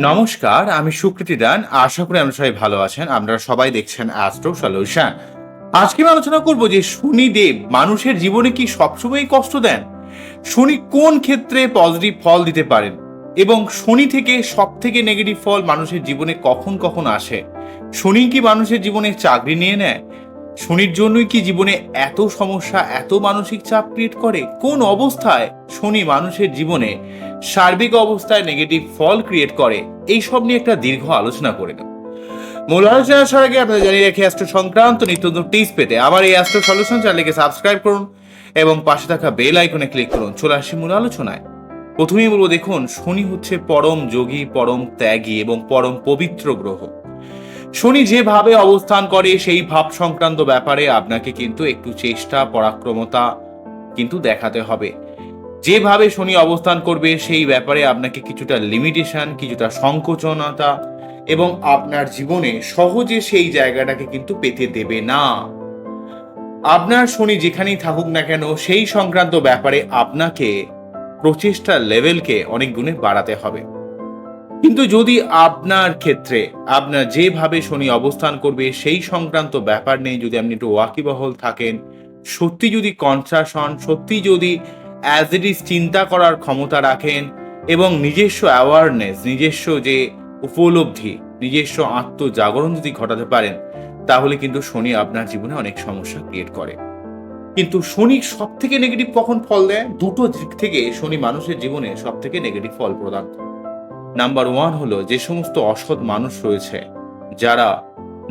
নমস্কার, আমি সুকৃতি দান। আশা করি আপনারা সবাই ভালো আছেন। আপনারা সবাই দেখছেন অ্যাস্ট্রো সলিউশন। আজকে আমি আলোচনা করব যে শনিদেব মানুষের জীবনে কি সবসময় কষ্ট দেন? শনি কোন ক্ষেত্রে পজিটিভ ফল দিতে পারেন? এবং শনি থেকে সবথেকে নেগেটিভ ফল মানুষের জীবনে কখন কখন আসে? শনি কি মানুষের জীবনে চাকরি নিয়ে নেয়? শনির জন্যই কি জীবনে এত সমস্যা, এত মানসিক চাপ ক্রিয়েট করে? কোন অবস্থায় শনি মানুষের জীবনে সার্বিক অবস্থায় নেগেটিভ ফল ক্রিয়েট করে? এই সব নিয়ে একটা দীর্ঘ আলোচনা করে নেব। মূল আলোচনা আসার আগে আপনাদের জানিয়ে রাখি, অ্যাস্ট্রো সংক্রান্ত নিত্য নতুন টিপস পেতে আমার এই অ্যাস্ট্রো সলিউশন চ্যানেলকে সাবস্ক্রাইব করুন এবং পাশে থাকা বেল আইকনে ক্লিক করুন। চলে আসি মূল আলোচনায়। প্রথমেই বলবো, দেখুন, শনি হচ্ছে পরম যোগী, পরম ত্যাগী এবং পরম পবিত্র গ্রহ। শনি যেভাবে অবস্থান করে সেই ভাব সংক্রান্ত ব্যাপারে আপনাকে কিন্তু একটু চেষ্টা, পরাক্রমতা কিন্তু দেখাতে হবে। যেভাবে শনি অবস্থান করবে সেই ব্যাপারে আপনাকে কিছুটা লিমিটেশন, কিছুটা সংকোচনতা এবং আপনার জীবনে সহজে সেই জায়গাটাকে কিন্তু পেতে দেবে না। আপনার শনি যেখানেই থাকুক না কেন সেই সংক্রান্ত ব্যাপারে আপনাকে প্রচেষ্টার লেভেলকে অনেক গুণে বাড়াতে হবে। কিন্তু যদি আপনার ক্ষেত্রে আপনার যেভাবে শনি অবস্থান করবে সেই সংক্রান্ত ব্যাপার নিয়ে যদি আপনি একটু ওয়াকিবহল থাকেন, সত্যি যদি কনসাস হন, সত্যি যদি অ্যাজ ইট ইজ চিন্তা করার ক্ষমতা রাখেন এবং নিজস্ব অ্যাওয়ারনেস, নিজস্ব যে উপলব্ধি, নিজস্ব আত্মজাগরণ যদি ঘটাতে পারেন, তাহলে কিন্তু শনি আপনার জীবনে অনেক সমস্যা ক্রিয়েট করে। কিন্তু শনি সব থেকে নেগেটিভ কখন ফল দেয়? দুটো দিক থেকে শনি মানুষের জীবনে সব থেকে নেগেটিভ ফল প্রদান করে। নাম্বার ওয়ান হলো, যে সমস্ত অসৎ মানুষ রয়েছে যারা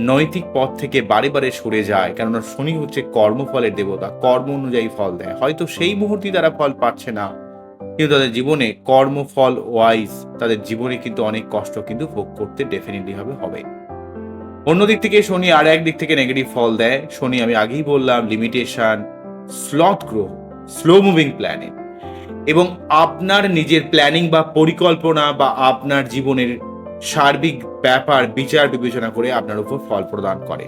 নৈতিক পথ থেকে বারে বারে সরে যায়, কেননা শনি হচ্ছে কর্মফলের দেবতা, কর্ম অনুযায়ী ফল দেয়। হয়তো সেই মুহূর্তে তারা ফল পাচ্ছে না, কিন্তু তাদের জীবনে কর্মফল ওয়াইজ তাদের জীবনে কিন্তু অনেক কষ্ট কিন্তু ভোগ করতে ডেফিনেটলি হবে। অন্যদিক থেকে শনি আর এক দিক থেকে নেগেটিভ ফল দেয়। শনি, আমি আগেই বললাম, লিমিটেশন, স্লথ গ্রহ, স্লো মুভিং প্ল্যানেট এবং আপনার নিজের প্ল্যানিং বা পরিকল্পনা বা আপনার জীবনের সার্বিক ব্যাপার বিচার বিবেচনা করে আপনার উপর ফল প্রদান করে।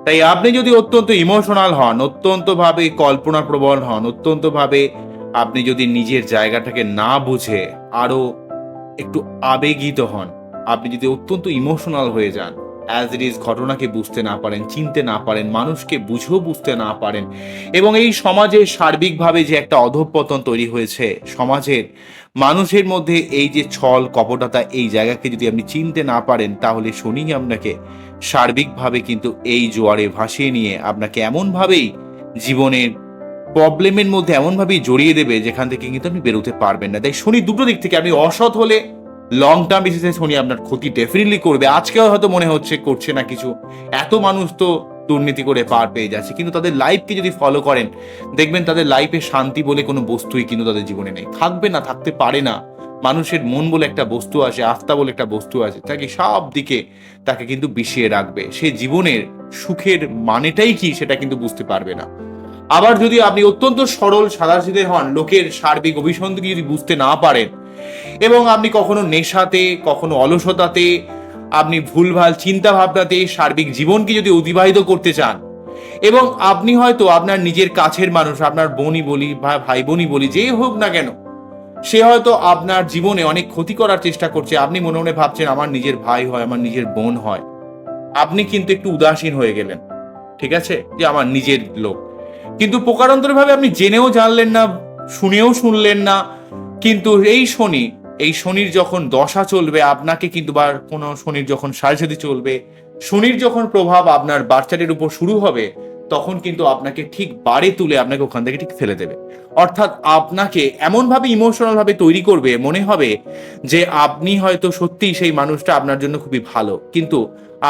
তাই আপনি যদি অত্যন্ত ইমোশনাল হন, অত্যন্ত ভাবে কল্পনা প্রবণ হন, অত্যন্ত ভাবে আপনি যদি নিজের জায়গাটাকে না বুঝে আরো একটু আবেগিত হন, আপনি যদি অত্যন্ত ইমোশনাল হয়ে যান, অ্যাজ ইট ইজ ঘটনাকে বুঝতে না পারেন, চিনতে না পারেন, মানুষকে বুঝেও বুঝতে না পারেন এবং এই সমাজে সার্বিকভাবে যে একটা অধঃপতন তৈরি হয়েছে, সমাজের মানুষের মধ্যে এই যে ছল কপটতা, এই জায়গাকে যদি আপনি চিনতে না পারেন, তাহলে শনি আপনাকে সার্বিকভাবে কিন্তু এই জোয়ারে ভাসিয়ে নিয়ে আপনাকে এমনভাবেই জীবনের প্রবলেমের মধ্যে এমনভাবেই জড়িয়ে দেবে যেখান থেকে কিন্তু আপনি বেরোতে পারবেন না। তাই শনি দুটো দিক থেকে, আপনি অসৎ হলে লং টার্ম বেসিসে শনি আপনার ক্ষতি ডেফিনেটলি করবে। আজকেও হয়তো মনে হচ্ছে করছে না কিছু, এত মানুষ তো দুর্নীতি করে পার পেয়ে যাচ্ছে, কিন্তু তাদের লাইফকে যদি ফলো করেন, দেখবেন তাদের লাইফে শান্তি বলে কোনো বস্তুই কিন্তু তাদের জীবনে নেই, থাকবে না, থাকতে পারে না। মানুষের মন বলে একটা বস্তু আছে, আস্থা বলে একটা বস্তু আছে, তাকে সব দিকে তাকে কিন্তু বিষিয়ে রাখবে। সে জীবনের সুখের মানেটাই কি সেটা কিন্তু বুঝতে পারবে না। আবার যদি আপনি অত্যন্ত সরল সাদাসিধে হন, লোকের সার্বিক অভিসন্ধিকে যদি বুঝতে না পারেন এবং আপনি কখনো নেশাতে, কখনো অলসতাতে, আপনি ভুলভাল চিন্তা ভাবনাতে সার্বিক জীবনকে যদি অতিবাহিত করতে চান এবং আপনি হয়তো আপনার নিজের কাছের মানুষ, আপনার বোনই বলি বা ভাই বোনই বলি, যে হোক না কেন, সে হয়তো আপনার জীবনে অনেক ক্ষতি করার চেষ্টা করছে, আপনি মনে মনে ভাবছেন আমার নিজের ভাই হয়, আমার নিজের বোন হয়, আপনি কিন্তু একটু উদাসীন হয়ে গেলেন, ঠিক আছে, যে আমার নিজের লোক। কিন্তু প্রকারান্তরভাবে আপনি জেনেও জানলেন না, শুনেও শুনলেন না, কিন্তু এই শনির যখন দশা চলবে আপনাকে কিন্তু, বা কোনো শনির যখন সাড়ে চলবে, শনির যখন প্রভাব আপনার বাচ্চাটির উপর শুরু হবে, তখন কিন্তু আপনাকে ঠিক বাড়ে তুলে আপনাকে ওখান থেকে ঠিক ফেলে দেবে। অর্থাৎ আপনাকে এমনভাবে ইমোশনাল ভাবে তৈরি করবে, মনে হবে যে আপনি হয়তো সত্যিই সেই মানুষটা আপনার জন্য খুবই ভালো, কিন্তু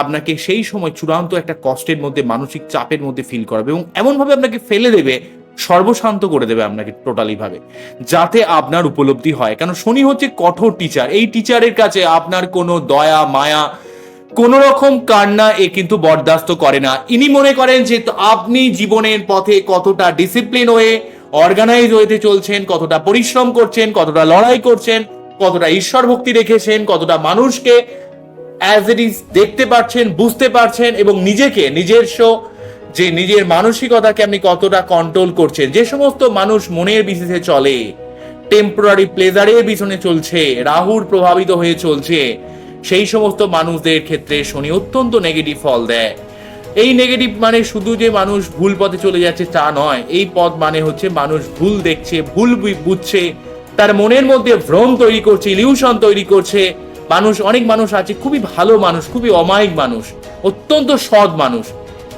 আপনাকে সেই সময় চূড়ান্ত একটা কষ্টের মধ্যে, মানসিক চাপের মধ্যে ফিল করাবে এবং এমনভাবে আপনাকে ফেলে দেবে, সর্বশান্ত করে দেবে আপনাকে টোটালি ভাবে, যাতে আপনার উপলব্ধি হয়। কারণ শনি হচ্ছে কঠোর টিচার, এই টিচারের কাছে আপনার কোনো দয়া মায়া, কোন রকম কান্না এ কিন্তু বরদাস্ত করে না। ইনি মনে করেন যে আপনি জীবনের পথে কতটা ডিসিপ্লিন হয়ে, অর্গানাইজ হয়ে চলছেন, কতটা পরিশ্রম করছেন, কতটা লড়াই করছেন, কতটা ঈশ্বর ভক্তি রেখেছেন, কতটা মানুষকে অ্যাজ ইট ইজ দেখতে পারছেন, বুঝতে পারছেন এবং নিজের মানসিকতাকে আপনি কতটা কন্ট্রোল করছেন। যে সমস্ত মানুষ মনের বিশেষে চলে, টেম্পোরারি প্লেজারের পিছনে চলছে, রাহুর প্রভাবিত হয়ে চলছে, সেই সমস্ত মানুষদের ক্ষেত্রে শনি অত্যন্ত নেগেটিভ ফল দেয়। এই নেগেটিভ মানে শুধু যে মানুষ ভুল পথে চলে যাচ্ছে তা নয়, এই পথ মানে হচ্ছে মানুষ ভুল দেখছে, ভুল বুঝছে, তার মনের মধ্যে ভ্রম তৈরি করছে, ইলিউশন তৈরি করছে। অনেক মানুষ আছে খুবই ভালো মানুষ, খুবই অমায়িক মানুষ, অত্যন্ত সৎ মানুষ,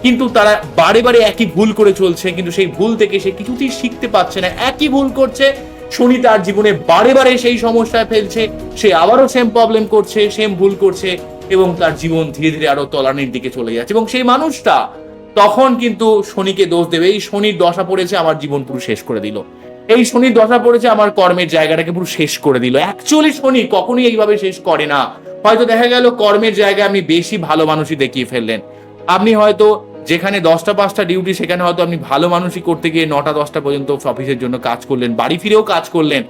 কিন্তু তারা বারে বারে একই ভুল করে চলছে, কিন্তু সেই ভুল থেকে সে কিছুতেই শিখতে পারছে না, একই ভুল করছে। শনি তার জীবনে বারে বারে সেই সমস্যায় ফেলছে, সে আবারও সেম প্রবলেম করছে, সেম ভুল করছে, এবং তার জীবন ধীরে ধীরে আরো তলানির দিকে চলে যাচ্ছে। এবং সেই মানুষটা তখন কিন্তু শনিকে দোষ দেবে, এই শনির দশা পড়েছে, আমার জীবন পুরো শেষ করে দিল, এই শনির দশা পড়েছে, আমার কর্মের জায়গাটাকে পুরো শেষ করে দিল। অ্যাকচুয়ালি শনি কখনোই এইভাবে শেষ করে না। হয়তো দেখা গেল কর্মের জায়গায় আপনি বেশি ভালো মানুষই দেখিয়ে ফেললেন, আপনি হয়তো যেখানে 10টা 5টা ডিউটি, সেখানে হয়তো আপনি ভালো মানুষই করতে গিয়ে 9টা 10টা পর্যন্ত অফিসের জন্য কাজ করলেন, বাড়ি ফিরেও কাজ করলেন,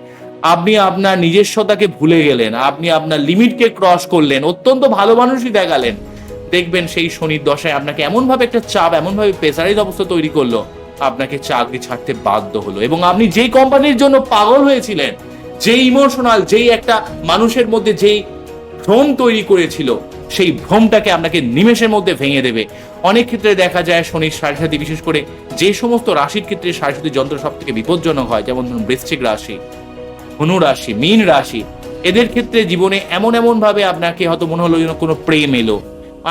আপনি আপনার নিজস্বতাকে ভুলে গেলেন, আপনি আপনার লিমিটকে ক্রস করলেন, অত্যন্ত ভালো মানুষই দেখালেন। দেখবেন সেই শনির দশায় আপনাকে এমনভাবে একটা চাপ, এমনভাবে প্রেসারাইজ অবস্থা তৈরি করলো, আপনাকে চাকরি ছাড়তে বাধ্য হলো। এবং আপনি যেই কোম্পানির জন্য পাগল হয়েছিলেন, যেই ইমোশনাল, যেই একটা মানুষের মধ্যে যেই ভ্রম তৈরি করেছিল, সেই ভ্রমটাকে আপনাকে নিমেষের মধ্যে ভেঙে দেবে। অনেক ক্ষেত্রে দেখা যায় শনির সাড়ে, বিশেষ করে যে সমস্ত রাশির ক্ষেত্রে সাড়ে যন্ত্র সব থেকে বিপজ্জনক হয়, যেমন ধরুন বৃশ্চিক রাশি, ধনু রাশি, মীন রাশি, এদের ক্ষেত্রে জীবনে এমন ভাবে আপনাকে হয়তো মনে হলো যেন কোনো প্রেম এলো,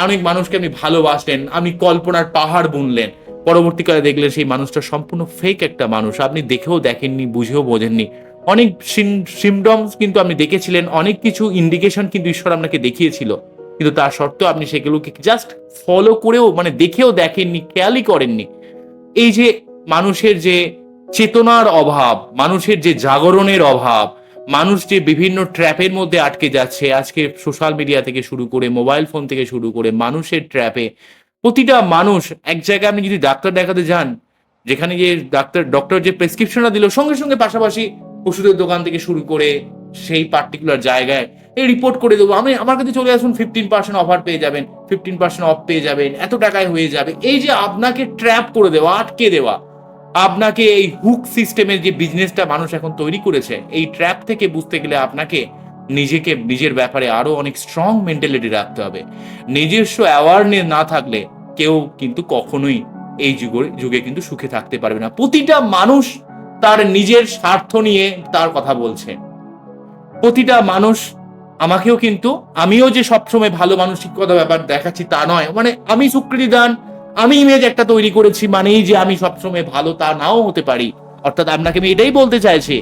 অনেক মানুষকে আপনি ভালোবাসলেন, আপনি কল্পনার পাহাড় বুনলেন, পরবর্তীকালে দেখলেন সেই মানুষটা সম্পূর্ণ ফেক একটা মানুষ, আপনি দেখেও দেখেননি, বুঝেও বোঝেননি। অনেক সিমটমস কিন্তু আপনি দেখেছিলেন, অনেক কিছু ইন্ডিকেশন কিন্তু ঈশ্বর আপনাকে দেখিয়েছিল, কিন্তু তার সত্ত্বেও আপনি সেগুলোকে জাস্ট ফলো করেও, মানে দেখেও দেখেননি, খেয়ালই করেননি। এই যে মানুষের যে চেতনার অভাব, মানুষের যে জাগরণের অভাব, মানুষ যে বিভিন্ন ট্র্যাপের মধ্যে আটকে যাচ্ছে, আজকে সোশ্যাল মিডিয়া থেকে শুরু করে, মোবাইল ফোন থেকে শুরু করে, মানুষের ট্র্যাপে প্রতিটা মানুষ। এক জায়গায় আপনি যদি ডাক্তার দেখাতে যান, যেখানে যে ডক্টর যে প্রেসক্রিপশনটা দিল, সঙ্গে সঙ্গে পাশাপাশি ওষুধের দোকান থেকে শুরু করে সেই পার্টিকুলার জায়গায় এই রিপোর্ট করে দেবো, আমার কাছে চলে আসুন, 15% অফার পেয়ে যাবেন, 15% অফ পেয়ে যাবেন, এত টাকায় হয়ে যাবে। এই যে আপনাকে ট্র্যাপ করে দেওয়া, আটকে দেওয়া, আপনাকে এই হুক সিস্টেমের যে বিজনেসটা মানুষ এখন তৈরি করেছে, এই ট্র্যাপ থেকে বুঝতে গেলে আপনাকে নিজের ব্যাপারে আরো অনেক স্ট্রং মেন্টালিটি রাখতে হবে। নিজস্ব অ্যাওয়ারনেস না থাকলে কেউ কিন্তু কখনোই এই যুগে কিন্তু সুখে থাকতে পারবে না। প্রতিটা মানুষ তার নিজের স্বার্থ নিয়ে তার কথা বলছে, প্রতিটা মানুষ। আমাকেও কিন্তু, আমিও যে সবসময় ভালো মানসিকতা ব্যাপার দেখাচ্ছি তা নয়, মানে আমি স্বীকৃতি দান, আমি ইমেজ একটা তৈরি করেছি মানেই যে আমি সবসময় ভালো তা নাও হতে পারি। অর্থাৎ আপনাকে আমি এটাই বলতে চাইছি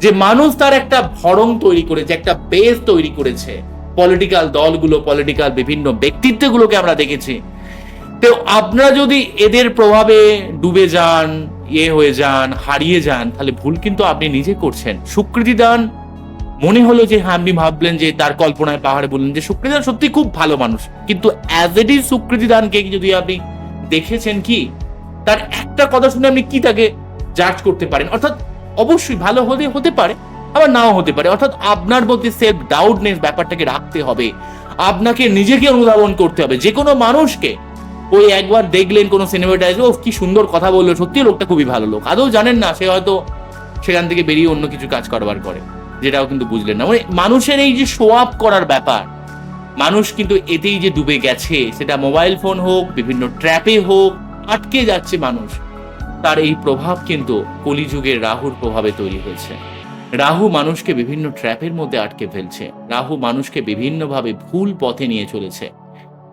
যে মানুষ তার একটা ভরং তৈরি করেছে, একটা বেস তৈরি করেছে। পলিটিক্যাল দলগুলো, পলিটিক্যাল বিভিন্ন ব্যক্তিত্বগুলোকে আমরা দেখেছি। তো আপনারা যদি এদের প্রভাবে ডুবে যান, হয়ে যান, হারিয়ে যান, তাহলে ভুল কিন্তু আপনি নিজে করছেন। স্বীকৃতি দান মনে হলো যে হ্যাঁ, আপনি ভাবলেন যে তার কল্পনায় পাহাড়ে বললেন যে স্বীকৃতি দান সত্যি খুব ভালো মানুষ, কিন্তু অ্যাজ ইট ইজ স্বীকৃতি দানকে যদি আপনি দেখেছেন কি, তার একটা কথা শুনে আপনি কি তাকে জাজ করতে পারেন? অর্থাৎ অবশ্যই ভালো হতে পারে, আবার নাও হতে পারে। অর্থাৎ আপনার মধ্যে সেলফ ডাউটনেস ব্যাপারটাকে রাখতে হবে, আপনাকে নিজেকে অনুধাবন করতে হবে। যে কোনো মানুষকে ওই একবার দেখলেন কোনো সিনেমাটা, ও কি সুন্দর কথা বললো, সত্যি লোকটা খুবই ভালো লোক, আদৌ জানেন না সে হয়তো সেখান থেকে বেরিয়ে অন্য কিছু কাজ কারবার করে, যেটাও কিন্তু বুঝলেন না। মানে মানুষের এই যে শো আপ করার ব্যাপার, মানুষ কিন্তু এতেই যে ডুবে গেছে, সেটা মোবাইল ফোন হোক, বিভিন্ন ট্র্যাপে হোক, আটকে যাচ্ছে মানুষ। তার এই প্রভাব কিন্তু কলিযুগের রাহুর প্রভাবে তৈরি হয়েছে। রাহু মানুষকে বিভিন্ন ট্র্যাপের মধ্যে আটকে ফেলছে, রাহু মানুষকে বিভিন্নভাবে ভুল পথে নিয়ে চলেছে।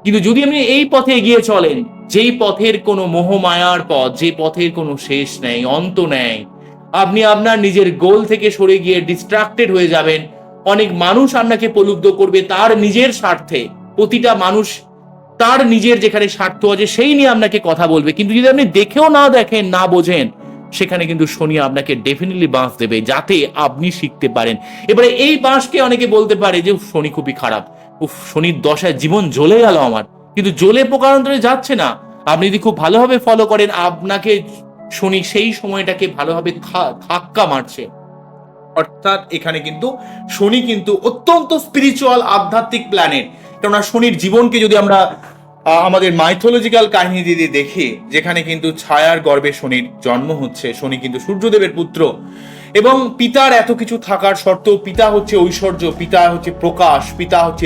কিন্তু যদি আপনি এই পথে এগিয়ে চলেন, যেই পথের কোনো মোহমায়ার পথ, যে পথের কোনো শেষ নেই, অন্ত নেই, আপনি আপনার নিজের গোল থেকে সরে গিয়ে ডিস্ট্রাক্টেড হয়ে যাবেন। অনেক মানুষ আপনাকে প্রলুব্ধ করবে তার নিজের স্বার্থে, প্রতিটা মানুষ তার নিজের যেখানে স্বার্থ আছে সেই নিয়ে আপনাকে কথা বলবে। কিন্তু যদি আপনি দেখেও না দেখেন, না বোঝেন, সেখানে কিন্তু শনি আপনাকে ডেফিনেটলি বাঁশ দেবে, যাতে আপনি শিখতে পারেন। এবারে এই বাঁশকে অনেকে বলতে পারে যে শনি খুবই খারাপ, শনির দশায় জীবন জ্বলে গেল আমার, কিন্তু জ্বলে পোকারান্তরে যাচ্ছে না। আপনি যদি খুব ভালোভাবে ফলো করেন, আপনাকে শনি সেই সময়টাকে ভালোভাবে ধাক্কা মারছে। অর্থাৎ এখানে কিন্তু শনি কিন্তু অত্যন্ত স্পিরিচুয়াল, আধ্যাত্মিক প্ল্যানেট। কেননা শনির জীবনকে যদি আমরা আমাদের মাইথোলজিক্যাল কাহিনী দিয়ে দেখি, যেখানে কিন্তু ছায়ার গর্ভে শনির জন্ম হচ্ছে। শনি কিন্তু সূর্যদেবের পুত্র, এবং পিতার এত কিছু থাকার সত্ত্বেও পিতা হচ্ছে ঐশ্বর্য, পিতা হচ্ছে প্রকাশ, পিতা হচ্ছে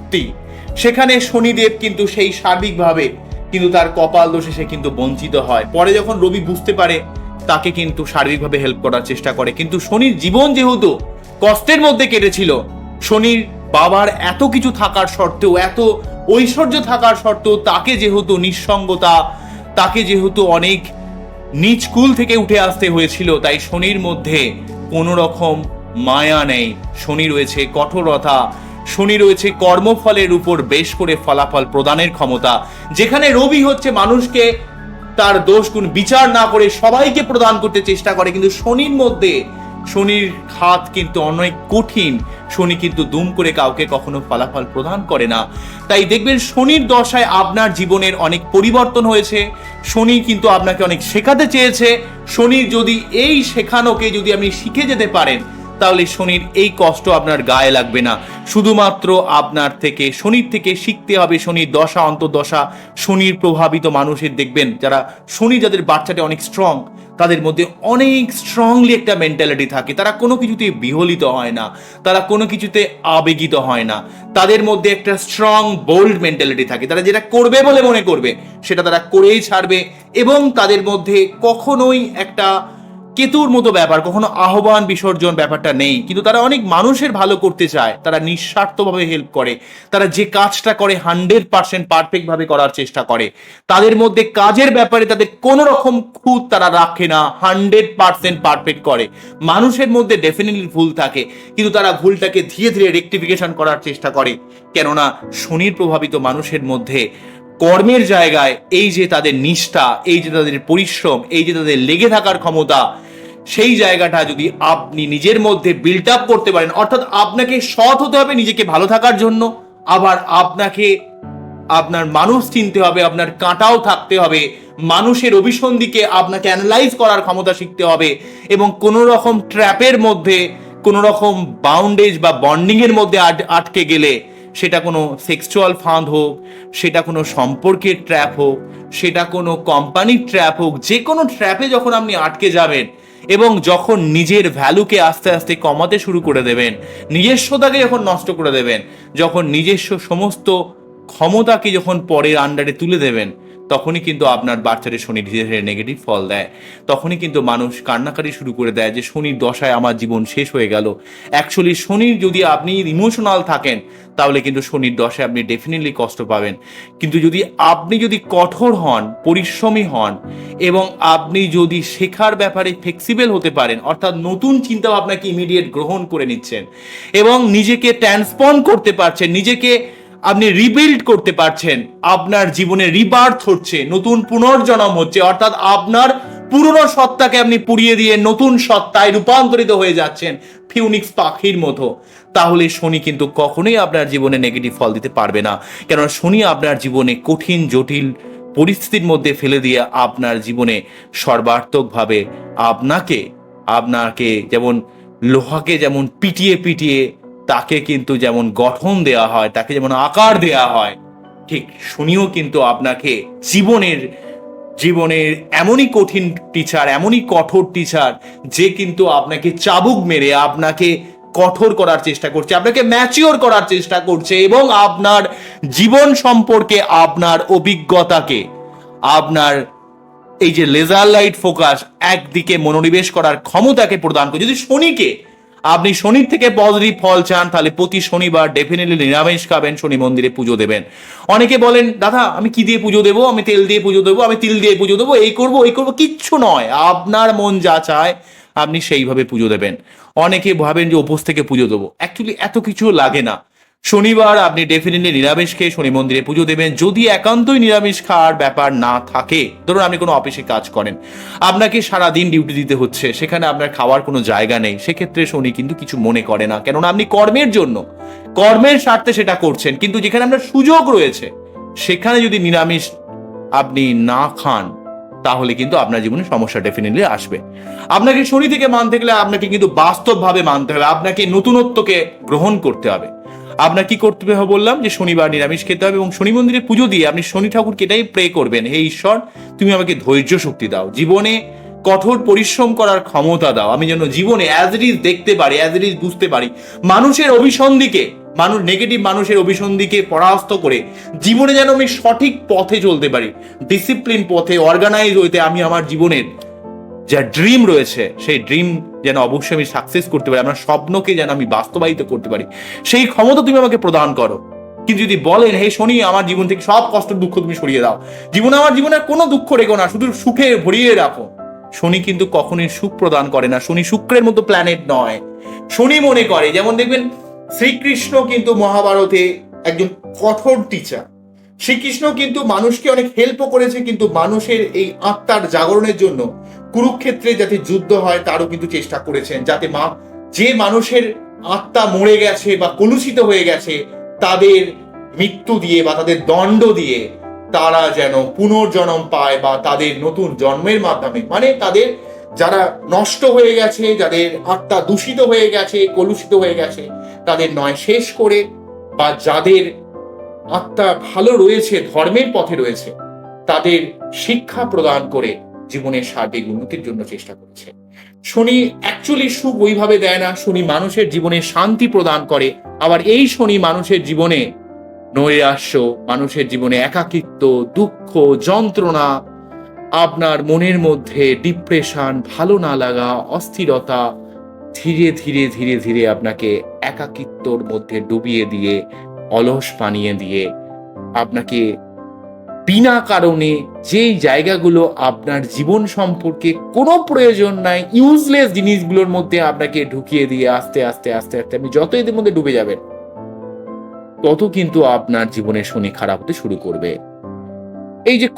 শক্তি, সেখানে শনিদেব কিন্তু সেই সার্বিকভাবে কিন্তু তার কপাল দোষে সে কিন্তু বঞ্চিত হয়। পরে যখন রবি বুঝতে পারে তাকে কিন্তু সার্বিকভাবে হেল্প করার চেষ্টা করে। কিন্তু শনির জীবন যেহেতু কষ্টের মধ্যে কেটেছিল, শনির বাবার এত কিছু থাকার সত্ত্বেও, এত ঐশ্বর্য থাকার সত্ত্বেও তাকে যেহেতু নিঃসঙ্গতা, তাকে যেহেতু অনেক নিচ কুল থেকে উঠে আসতে হয়েছিল, তাই শনির মধ্যে কোনো রকম মায়া নেই। শনি রয়েছে কঠোরতা, শনি রয়েছে কর্মফলের উপর বেশ করে ফলাফল প্রদানের ক্ষমতা। যেখানে রবি হচ্ছে মানুষকে তার দোষ গুণ বিচার না করে সবাইকে প্রদান করতে চেষ্টা করে, কিন্তু শনির মধ্যে শনির হাত কিন্তু অনেক কঠিন। শনি কিন্তু দুম করে কাউকে কখনো ফলাফল প্রদান করে না। তাই দেখবেন শনির দশায় আপনার জীবনের অনেক পরিবর্তন হয়েছে। শনি কিন্তু আপনাকে অনেক শেখাতে চেয়েছে। শনির যদি এই শেখানোকে যদি আপনি শিখে যেতে পারেন, তাহলে শনির এই কষ্ট আপনার গায়ে লাগবে না। শুধুমাত্র আপনার থেকে শনির থেকে শিখতে হবে। শনির দশা অন্তর্দশা, শনির প্রভাবিত মানুষের দেখবেন যারা শনি, যাদের বাচ্চাটা অনেক স্ট্রং, তাদের মধ্যে অনেক স্ট্রংলি একটা মেন্টালিটি থাকে। তারা কোনো কিছুতে বিহলিত হয় না, তারা কোনো কিছুতে আবেগিত হয় না। তাদের মধ্যে একটা স্ট্রং বোল্ড মেন্টালিটি থাকে। তারা যেটা করবে বলে মনে করবে সেটা তারা করেই ছাড়বে। এবং তাদের মধ্যে কখনোই একটা কেতুর মতো ব্যাপার, কখনো আহ্বান বিসর্জন ব্যাপারটা নেই। কিন্তু তারা অনেক মানুষের ভালো করতে চায়, তারা নিঃস্বার্থভাবে হেল্প করে, তারা যে কাজটা করে 100% পারফেক্ট ভাবে করার চেষ্টা করে। তাদের মধ্যে কাজের ব্যাপারে তাদের কোনো রকম খুঁত তারা রাখে না, 100% পারফেক্ট করে। মানুষের মধ্যে ডেফিনেটলি ভুল থাকে, কিন্তু তারা ভুলটাকে ধীরে ধীরে রেকটিফিকেশন করার চেষ্টা করে। কেননা শনির প্রভাবিত মানুষের মধ্যে কর্মের জায়গায় এই যে তাদের নিষ্ঠা, এই যে তাদের পরিশ্রম, এই যে তাদের লেগে থাকার ক্ষমতা, সেই জায়গাটা যদি আপনি নিজের মধ্যে বিল্ড আপ করতে পারেন, অর্থাৎ আপনাকে সৎ হতে হবে নিজেকে ভালো থাকার জন্য, আবার আপনাকে আপনার মানুষ চিনতে হবে, আপনার কাঁটাও থাকতে হবে, মানুষের অভিসন্ধিকে আপনাকে অ্যানালাইজ করার ক্ষমতা শিখতে হবে, এবং কোনো রকম ট্র্যাপের মধ্যে, কোনো রকম বাউন্ডেজ বা বন্ডিং এর মধ্যে আটকে গেলে, সেটা কোনো সেক্সুয়াল ফাঁদ হোক, সেটা কোনো সম্পর্কের ট্র্যাপ হোক, সেটা কোনো কোম্পানির ট্র্যাপ হোক, যে কোনো ট্র্যাপে যখন আপনি আটকে যাবেন এবং যখন নিজের ভ্যালুকে আস্তে আস্তে কমাতে শুরু করে দেবেন, নিজস্বতাকে যখন নষ্ট করে দেবেন, যখন নিজস্ব সমস্ত ক্ষমতাকে যখন পরের আন্ডারে তুলে দেবেন, তখনই কিন্তু আপনার বাচ্চাদের শনি ধীরে ধীরে নেগেটিভ ফল দেয়। তখনই কিন্তু মানুষ কান্নাকাটি শুরু করে দেয় যে শনির দশায় আমার জীবন শেষ হয়ে গেল। অ্যাকচুয়ালি শনির যদি আপনি ইমোশনাল থাকেন, তাহলে কিন্তু শনির দশায় আপনি ডেফিনেটলি কষ্ট পাবেন। কিন্তু আপনি যদি কঠোর হন, পরিশ্রমী হন, এবং আপনি যদি শেখার ব্যাপারে ফ্লেক্সিবল হতে পারেন, অর্থাৎ নতুন চিন্তা ভাবনাকে ইমিডিয়েট গ্রহণ করে নিচ্ছেন এবং নিজেকে ট্রান্সফর্ম করতে পারছেন, নিজেকে আপনি রিবিল্ড করতে পারছেন, আপনার জীবনে রিবার্থ হচ্ছে, নতুন পুনর্জন্ম হচ্ছে, অর্থাৎ আপনার পুরনো সত্তাকে আপনি পুড়িয়ে দিয়ে নতুন সত্তায় রূপান্তরিত হয়ে যাচ্ছেন ফিউনিক্স পাখির মতো, তাহলে শনি কিন্তু কখনোই আপনার জীবনে নেগেটিভ ফল দিতে পারবে না। কেননা শনি আপনার জীবনে কঠিন জটিল পরিস্থিতির মধ্যে ফেলে দিয়ে আপনার জীবনে সর্বার্থকভাবে আপনাকে যেমন লোহাকে যেমন পিটিয়ে পিটিয়ে তাকে কিন্তু যেমন গঠন দেয়া হয়, তাকে যেমন আকার দেয়া হয়, ঠিক শনিও কিন্তু আপনাকে জীবনের এমনই কঠিন টিচার, এমনই কঠোর টিচার, যে কিন্তু আপনাকে চাবুক মেরে আপনাকে কঠোর করার চেষ্টা করছে, আপনাকে ম্যাচিওর করার চেষ্টা করছে, এবং আপনার জীবন সম্পর্কে আপনার অভিজ্ঞতাকে, আপনার এই যে লেজার লাইট ফোকাস একদিকে মনোনিবেশ করার ক্ষমতাকে প্রদান করে। যদি আপনি শনির থেকে পজিটিভ ফল চান, তাহলে প্রতি শনিবার ডেফিনেটলি নিরামিষ খাবেন, শনি মন্দিরে পুজো দেবেন। অনেকে বলেন দাদা আমি কি দিয়ে পুজো দেবো, আমি তেল দিয়ে পুজো দেবো, আমি তিল দিয়ে পুজো দেবো, এই করবো কিচ্ছু নয়। আপনার মন যা চায় আপনি সেইভাবে পুজো দেবেন। অনেকে ভাবেন যে উপোস থেকে পুজো দেবো, অ্যাকচুয়ালি এত কিছু লাগে না। শনিবার আপনি ডেফিনেটলি নিরামিষ খেয়ে শনি মন্দিরে পুজো দেবেন। যদি একান্তই নিরামিষ খাওয়ার ব্যাপার না থাকে, ধরুন আপনি কোনো অফিসে কাজ করেন, আপনাকে সারাদিন ডিউটি দিতে হচ্ছে, সেখানে আপনার খাওয়ার কোনো জায়গা নেই, সেক্ষেত্রে শনি কিন্তু কিছু মনে করে না, কেননা আপনি কর্মের স্বার্থে সেটা করছেন। কিন্তু যেখানে আপনার সুযোগ রয়েছে, সেখানে যদি নিরামিষ আপনি না খান, তাহলে কিন্তু আপনার জীবনে সমস্যা ডেফিনেটলি আসবে। আপনাকে শনি থেকে মানতে গেলে আপনাকে কিন্তু বাস্তবভাবে মানতে হবে, আপনাকে নতুনত্বকে গ্রহণ করতে হবে। আপনার কি করতে হবে বললাম, যে শনিবার নিরামিষ খেতে হবে এবং শনি মন্দিরে পুজো দিয়ে আপনি শনি ঠাকুরকে এটাই প্রে করবেন, হে ঈশ্বর তুমি আমাকে ধৈর্য শক্তি দাও, জীবনে কঠোর পরিশ্রম করার ক্ষমতা দাও, আমি যেন জীবনে অ্যাজ ইট ইজ দেখতে পারি, অ্যাজ ইট ইজ বুঝতে পারি, মানুষের অভিসন্ধিকে মানুষ নেগেটিভ মানুষের অভিসন্ধিকে পরাস্ত করে জীবনে যেন আমি সঠিক পথে চলতে পারি, ডিসিপ্লিন পথে অর্গানাইজ হইতে আমি আমার জীবনের যা ড্রিম রয়েছে সেই ড্রিম যেন অবশ্যই আমি সাকসেস করতে পারি, আমার স্বপ্নকে যেন আমি বাস্তবায়িত করতে পারি, সেই ক্ষমতা তুমি আমাকে প্রদান করো। কিন্তু যদি বলেন হে শনি আমার জীবন থেকে সব কষ্ট দুঃখ তুমি সরিয়ে দাও, আমার জীবনের কোনো দুঃখ রেখো না, শুধু সুখে ভরিয়ে রাখো, শনি কিন্তু কখনোই সুখ প্রদান করে না। শনি শুক্রের মতো প্ল্যানেট নয়। শনি মনে করে, যেমন দেখবেন শ্রীকৃষ্ণ কিন্তু মহাভারতে একজন কঠোর টিচার। শ্রীকৃষ্ণ কিন্তু মানুষকে অনেক হেল্পও করেছে, কিন্তু মানুষের এই আত্মার জাগরণের জন্য কুরুক্ষেত্রে যাতে যুদ্ধ হয় তারও কিন্তু চেষ্টা করেছেন, যাতে যে মানুষের আত্মা মরে গেছে বা কলুষিত হয়ে গেছে তাদের মৃত্যু দিয়ে বা তাদের দণ্ড দিয়ে তারা যেন পুনর্জন্ম পায়, বা তাদের নতুন জন্মের মাধ্যমে, মানে তাদের যারা নষ্ট হয়ে গেছে, যাদের আত্মা দূষিত হয়ে গেছে, কলুষিত হয়ে গেছে, তাদের নয় শেষ করে, বা যাদের আত্মা ভালো রয়েছে, ধর্মের পথে রয়েছে, তাদের শিক্ষা প্রদান করে জীবনের সার্বিক উন্নতির জন্য চেষ্টা করছে। শনি অ্যাকচুয়ালি সুখ ওইভাবে দেয় না, শনি মানুষের জীবনে শান্তি প্রদান করে। আবার এই শনি মানুষের জীবনে নৈরাশ্য, মানুষের জীবনে একাকিত্ব, দুঃখ, যন্ত্রণা, আপনার মনের মধ্যে ডিপ্রেশন, ভালো না লাগা, অস্থিরতা ধীরে ধীরে ধীরে ধীরে আপনাকে একাকিত্বর মধ্যে ডুবিয়ে দিয়ে, অলস বানিয়ে দিয়ে, আপনাকে বিনা কারণে যেই জায়গাগুলো আপনার জীবন সম্পর্কে কোনো প্রয়োজন নাই, ইউজলেস জিনিসগুলোর মধ্যে আপনাকে ঢুকিয়ে দিয়ে আস্তে আস্তে আস্তে আস্তে আপনি যত এদের মধ্যে ডুবে যাবেন, তত কিন্তু আপনার জীবনে শনি খারাপ হতে শুরু করবে। এই যে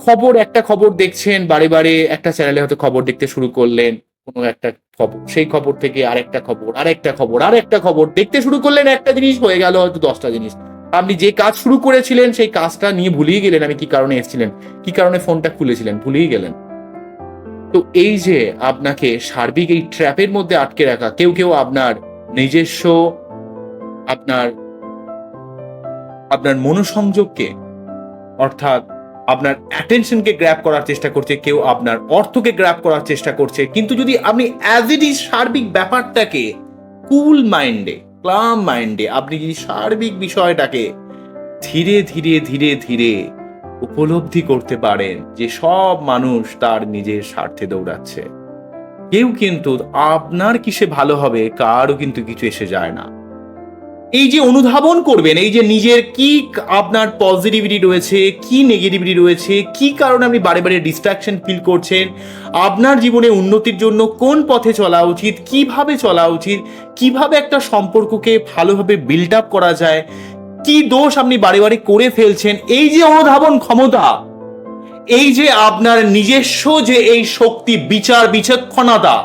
একটা খবর দেখছেন বারে বারে, একটা চ্যানেলে হয়তো খবর দেখতে শুরু করলেন, কোনো একটা খবর, সেই খবর থেকে আরেকটা খবর, আরেকটা খবর, আরেকটা খবর দেখতে শুরু করলেন, একটা জিনিস হয়ে গেল হয়তো 10টা জিনিস। আপনি যে কাজ শুরু করেছিলেন সেই কাজটা নিয়ে ভুলেই গেলেন, আমি কি কারণে এসেছিলেন, কি কারণে ফোনটা খুলেছিলেন, ভুলেই গেলেন। তো এই যে আপনাকে সার্বিক এই ট্র্যাপের মধ্যে আটকে রাখা, কেউ কেউ আপনার নিজস্ব আপনার মনোসংযোগকে, অর্থাৎ আপনার অ্যাটেনশনকে গ্র্যাব করার চেষ্টা করছে, কেউ আপনার অর্থকে গ্র্যাব করার চেষ্টা করছে। কিন্তু যদি আপনি অ্যাজ ইট ইজ সার্বিক ব্যাপারটাকে কুল মাইন্ডে, ক্লাম মাইন্ডে আপনি যদি সার্বিক বিষয়টাকে ধীরে ধীরে ধীরে ধীরে উপলব্ধি করতে পারেন যে সব মানুষ তার নিজের স্বার্থে দৌড়াচ্ছে, কেউ কিন্তু আপনার কিসে ভালো হবে কারও কিন্তু কিছু এসে যায় না। এই যে অনুধাবন করবেন, এই যে নিজের কি আপনার পজিটিভিটি রয়েছে, কি নেগেটিভিটি রয়েছে, কি কারণে আপনি বারে বারে ডিস্ট্রাকশন ফিল করছেন, আপনার জীবনে উন্নতির জন্য কোন পথে চলা উচিত, কিভাবে চলা উচিত, কিভাবে একটা সম্পর্ককে ভালোভাবে বিল্ড আপ করা যায়, কি দোষ আপনি বারে বারে করে ফেলছেন, এই যে অনুধাবন ক্ষমতা, এই যে আপনার নিজস্ব যে এই শক্তি, বিচার বিচক্ষণতা,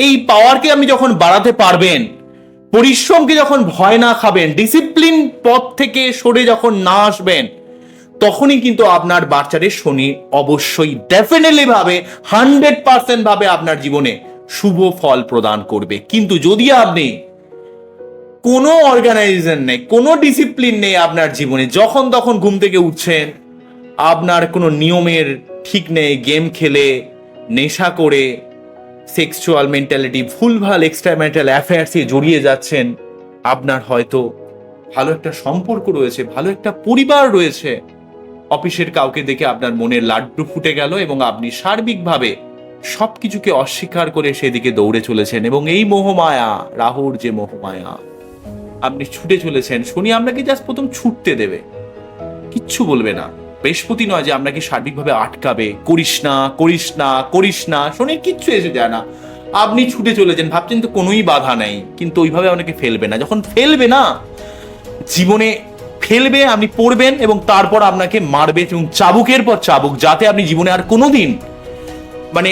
এই পাওয়ারকে আপনি যখন বাড়াতে পারবেন, পরিশ্রমকে যখন ভয় না খাবেন, ডিসিপ্লিন পথ থেকে সরে যখন না আসবেন, তখনই কিন্তু আপনার বাচ্চাদের শনি অবশ্যই ডেফিনেটলি ভাবে 100% ভাবে আপনার জীবনে শুভ ফল প্রদান করবে। কিন্তু যদি আপনি কোনো অর্গানাইজেশন নেই, কোনো ডিসিপ্লিন নেই আপনার জীবনে, যখন তখন ঘুম থেকে উঠছেন, আপনার কোনো নিয়মের ঠিক নেই, গেম খেলে, নেশা করে, সেক্সুয়াল মেন্টালিটি, ভুলভাল এক্সট্রা ম্যারিটাল অ্যাফেয়ার্সে জড়িয়ে যাচ্ছেন, আপনার হয়তো ভালো একটা সম্পর্ক রয়েছে, ভালো একটা পরিবার রয়েছে, অফিসের কাউকে দেখে আপনার মনের লাড্ডু ফুটে গেল এবং আপনি সার্বিকভাবে সবকিছুকে অস্বীকার করে সেদিকে দৌড়ে চলেছেন, এবং এই মোহমায়া, রাহুর যে মোহমায়া, আপনি ছুটে চলেছেন। শনি আপনাকে জাস্ট প্রথম ছুটতে দেবে, কিচ্ছু বলবে না। বৃহস্পতি নয় যে আপনাকে সার্বিকভাবে আটকাবে, করিস না করিস না করিস না, শনির কিচ্ছু এসে যায় না। আপনি ছুটে চলেছেন, ভাবছেন তো কোনোই বাধা নেই, কিন্তু ওইভাবে আপনাকে ফেলবে না। যখন ফেলবে না, জীবনে ফেলবে, আপনি পড়বেন এবং তারপর আপনাকে মারবে, এবং চাবুকের পর চাবুক, যাতে আপনি জীবনে আর কোনোদিন, মানে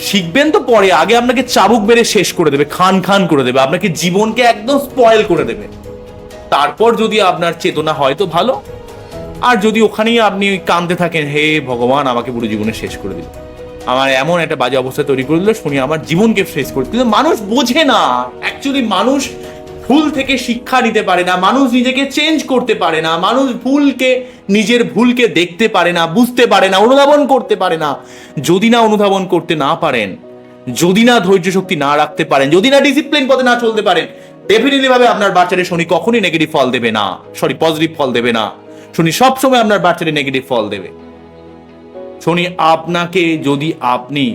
শিখবেন তো পরে, আগে আপনাকে চাবুক বেড়ে শেষ করে দেবে, খান খান করে দেবে, আপনাকে জীবনকে একদম স্পয়েল করে দেবে। তারপর যদি আপনার চেতনা হয় তো ভালো, আর যদি ওখানেই আপনি কাঁদতে থাকেন, হে ভগবান আমাকে পুরো জীবনে শেষ করে দিল, আমার এমন একটা বাজে অবস্থা তৈরি করে দিল, শুনি আমার জীবনকে শেষ করে দিল। কিন্তু মানুষ বোঝে না, অ্যাকচুয়ালি মানুষ ভুল থেকে শিক্ষা নিতে পারে না, মানুষ নিজেকে চেঞ্জ করতে পারে না, মানুষ নিজের ভুলকে দেখতে পারে না, বুঝতে পারে না, অনুধাবন করতে পারে না। যদি না অনুধাবন করতে না পারেন, যদি না ধৈর্য শক্তি না রাখতে পারেন, যদি না ডিসিপ্লিন পথে না চলতে পারেন, ডেফিনেটলি ভাবে আপনার বাচ্চারে শনি কখনই নেগেটিভ ফল দেবে না, পজিটিভ ফল দেবে না। শনি সবসময় আপনার বাচ্চারে নেগেটিভ ফল দেবে। শনি আপনাকে, যদি আপনি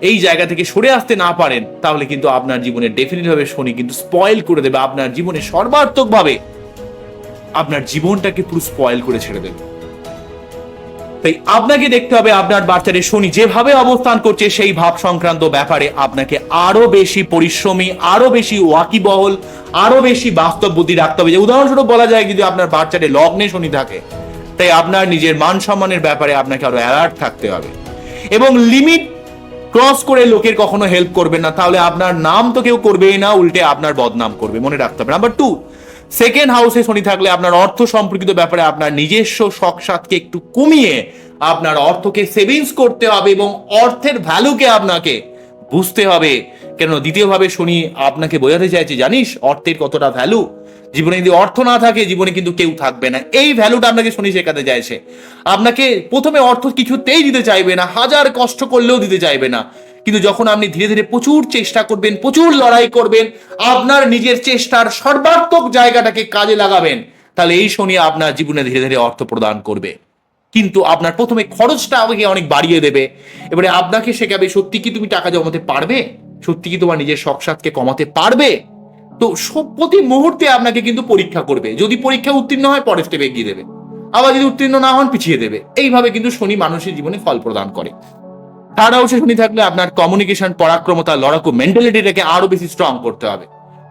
এই জায়গা থেকে সরে আসতে না পারেন, তাহলে কিন্তু আপনার জীবনে ডেফিনেটলি ভাবে শনি কিন্তু স্পয়েল করে দেবে। আপনার জীবনে সর্বাত্মক ভাবে আপনার জীবনটাকে পুরো স্পয়েল করে ছেড়ে দেবে। তাই আপনাকে দেখতে হবে আপনার বাচ্চারে শনি যেভাবে অবস্থান করছে সেই ভাব সংক্রান্ত ব্যাপারে আপনাকে আরো বেশি পরিশ্রমী, আরো বেশি ওয়াকিবহল, আরো বেশি বাস্তব বুদ্ধি রাখতে হবে। যে উদাহরণস্বরূপ বলা যায়, যদি আপনার বাচ্চারে লগ্নে শনি থাকে, তাই আপনার নিজের মান সম্মানের ব্যাপারে আপনাকে আরো অ্যালার্ট থাকতে হবে এবং লিমিট ক্রস করে লোকের কখনো হেল্প করবেন না, তাহলে আপনার নাম তো কেউ করবেই না, উল্টে আপনার বদনাম করবে, মনে রাখতে হবে। নাম্বার 2, সেকেন্ড হাউসে শনি থাকলে আপনার অর্থ সম্পর্কিত ব্যাপারে আপনার নিজস্ব শখ সাধকে একটু কমিয়ে আপনার অর্থকে সেভিংস করতে হবে এবং অর্থের ভ্যালুকে আপনাকে বুঝতে হবে। কেন দ্বিতীয়ভাবে শনি আপনাকে বোঝাতে চাইছে, জানিস অর্থের কতটা ভ্যালু। জীবনে যদি অর্থ না থাকে, জীবনে কিন্তু কেউ থাকবে না। এই ভ্যালুটা আপনাকে শনি শেখাতে চাইছে। আপনাকে প্রথমে অর্থ কিছুতেই দিতে চাইবে না, হাজার কষ্ট করলেও দিতে চাইবে না, কিন্তু যখন আপনি ধীরে ধীরে প্রচুর চেষ্টা করবেন, প্রচুর লড়াই করবেন, আপনার নিজের চেষ্টার সর্বাত্মক জায়গাটাকে কাজে লাগাবেন, তাহলে এই শনি আপনার জীবনে ধীরে ধীরে অর্থ প্রদান করবে। কিন্তু আপনার প্রথমে খরচটা আমাকে অনেক বাড়িয়ে দেবে। এবারে আপনাকে শেখাবে, সত্যি কি তুমি টাকা জমাতে পারবে, সত্যি কি তোমার নিজের শখ সাধকে কমাতে পারবে। তো প্রতি মুহূর্তে আপনাকে কিন্তু পরীক্ষা করবে। যদি পরীক্ষা উত্তীর্ণ হয়, পরের স্টেপে এগিয়ে দেবে, আবার যদি উত্তীর্ণ না হন, পিছিয়ে দেবে। এইভাবে কিন্তু শনি মানুষের জীবনে ফল প্রদান করে। থার্ড হাউসে শনি থাকলে আপনার কমিউনিকেশন, পরাক্রমতা, লড়াকু মেন্টালিটিটাকে আরো বেশি স্ট্রং করতে হবে।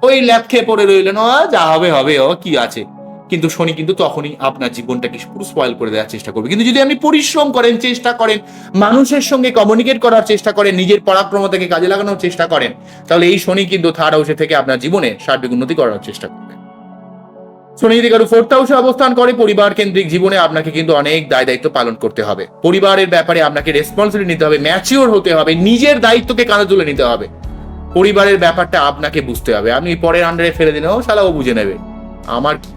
ওই ল্যাপ খেয়ে পড়ে রইলেন, যা হবে হবে, কি আছে। কিন্তু শনি কিন্তু তখনই আপনার জীবনটাকে পুরো স্পয়েল করে দেওয়ার চেষ্টা করবে। কিন্তু যদি আপনি পরিশ্রম করেন, চেষ্টা করেন, মানুষের সঙ্গে কমিউনিকেট করার চেষ্টা করেন, নিজের পরাক্রমতাকে কাজে লাগানোর চেষ্টা করেন, তাহলে এই শনি কিন্তু থার্ড হাউসে থেকে আপনার জীবনে সার্বিক উন্নতি করার চেষ্টা করবে। শনি যদি কারো ফোর্থ হাউসে অবস্থান করে, পরিবার কেন্দ্রিক জীবনে আপনাকে কিন্তু অনেক দায় দায়িত্ব পালন করতে হবে। পরিবারের ব্যাপারে আপনাকে রেসপন্সিবিলিটি নিতে হবে, ম্যাচিওর হতে হবে, নিজের দায়িত্বকে কাঁধে তুলে নিতে হবে। পরিবারের ব্যাপারটা আপনাকে বুঝতে হবে। আপনি পরের আন্ডারে ফেলে দিন, শালা ও বুঝে নেবে, আমার কি।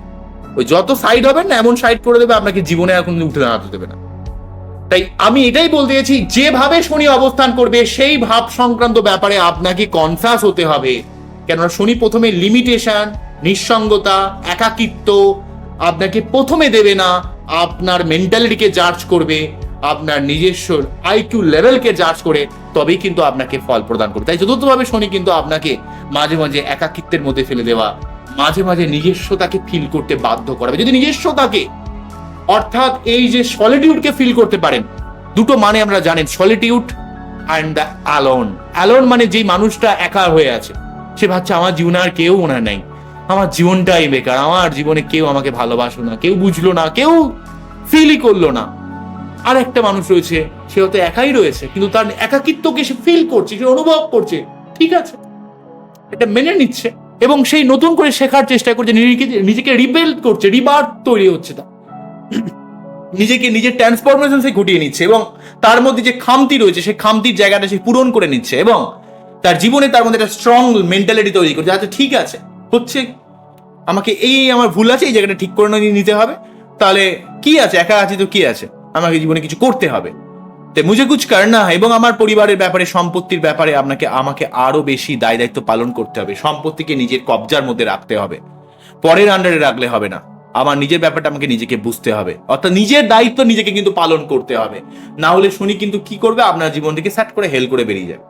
ওই যত সাইড হবেন না, এমন সাইড করে দেবে আপনাকে জীবনে এখন উঠে দাঁড়াতে দেবে না। তাই আমি এটাই বলতে চাইছি, যেভাবে শনি অবস্থান করবে সেই ভাব সংক্রান্ত ব্যাপারে আপনাকে কনসাস হতে হবে। কেননা শনি প্রথমে লিমিটেশন, নিঃসঙ্গতা, একাকিত্ব আপনাকে প্রথমে দেবে না, আপনার মেন্টালিটিকে জাজ করবে, আপনার নিজস্ব আইকিউ লেভেলকে জাজ করে তবেই কিন্তু আপনাকে ফল প্রদান করবে। তাই চতুর্থভাবে শনি কিন্তু আপনাকে মাঝে মাঝে একাকিত্বের মধ্যে ফেলে দেওয়া, মাঝে মাঝে নিজস্বতাকে ফিল করতে বাধ্য করাবে। যদি নিজস্বতাকে, অর্থাৎ এই যে সলিটিউডকে ফিল করতে পারেন, দুটো মানে আমরা জানেন, solitude and the alone. Alone মানে যেই মানুষটা একা হয়ে আছে, সে ভাবছে আমার জীবনে আর কেউ মনে নাই, আমার জীবনটাই বেকার, আমার জীবনে কেউ আমাকে ভালোবাসলো না, কেউ বুঝলো না, কেউ ফিলই করলো না। আর একটা মানুষ রয়েছে, সে হয়তো একাই রয়েছে, কিন্তু তার একাকিত্বকে সে ফিল করছে, সে অনুভব করছে, ঠিক আছে, এটা মেনে নিচ্ছে এবং সেই নতুন করে শেখার চেষ্টা করছে, নিজেকে রিবিল্ড করছে, রিবার্থ তৈরি হচ্ছে, তা নিজেকে নিজের ট্রান্সফরমেশন সে ঘটিয়ে নিচ্ছে এবং তার মধ্যে যে খামতি রয়েছে সেই খামতির জায়গাটা সে পূরণ করে নিচ্ছে এবং তার জীবনে তার মধ্যে একটা স্ট্রং মেন্টালিটি তৈরি করছে। আচ্ছা ঠিক আছে, হচ্ছে আমাকে এই আমার ভুল আছে, এই জায়গাটা ঠিক করে নিতে হবে, তাহলে কি আছে, একা আছি তো কি আছে, আমাকে জীবনে কিছু করতে হবে, তো মুঝে কুছ করনা হয়। এবং আমার পরিবারের ব্যাপারে, সম্পত্তির ব্যাপারে আমাকে আরো বেশি দায় দায়িত্ব পালন করতে হবে। সম্পত্তিকে নিজের কবজার মধ্যে রাখতে হবে, পরের আন্ডারে রাখলে হবে না। আমার নিজের ব্যাপারটা আমাকে নিজেকে বুঝতে হবে, অর্থাৎ নিজের দায়িত্ব নিজেকে কিন্তু পালন করতে হবে। না হলে শনি কিন্তু কি করবে, আপনার জীবনটিকে সেট করে হেল করে বেরিয়ে যাবে।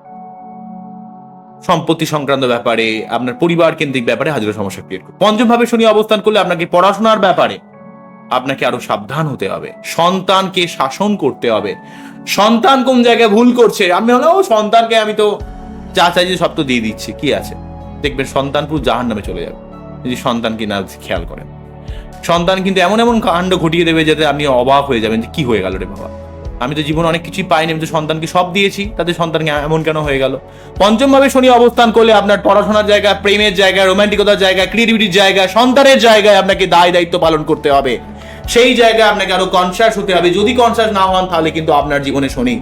সম্পত্তি সংক্রান্ত ব্যাপারে, আপনার পরিবার কেন্দ্রিক ব্যাপারে হাজারো সমস্যা ক্রিয়েট করবে। পঞ্চম ভাবে শনি অবস্থান করলে আপনাকে পড়াশোনার ব্যাপারে আপনাকে আরো সাবধান হতে হবে, সন্তানকে শাসন করতে হবে। সন্তান কোন জায়গায় ভুল করছে, আমি হলো সন্তানকে আমি তো যা চাইছি সব তো দিয়ে দিচ্ছি, কি আছে, দেখবেন সন্তান পুরো জাহান্নামে চলে যাবে যদি সন্তানকে না খেয়াল করেন। সন্তান কিন্তু এমন এমন কাণ্ড ঘটিয়ে দেবে যাতে আপনি অবাক হয়ে যাবেন যে কি হয়ে গেল রে বাবা, আমি তো জীবনে অনেক কিছুই পাইনি, আমি তো সন্তানকে সব দিয়েছি, তাদের সন্তানকে এমন কেন হয়ে গেল। পঞ্চম ভাবে শনি অবস্থান করলে আপনার পড়াশোনার জায়গা, প্রেমের জায়গা, রোমান্টিকতার জায়গা, ক্রিয়েটিভিটির জায়গা, সন্তানের জায়গায় আপনাকে দায় দায়িত্ব পালন করতে হবে। সেই জায়গায় আপনাকে আরো কনসাস হতে হবে। যদি কনসাস না হন, তাহলে কিন্তু আপনার জীবনে শনি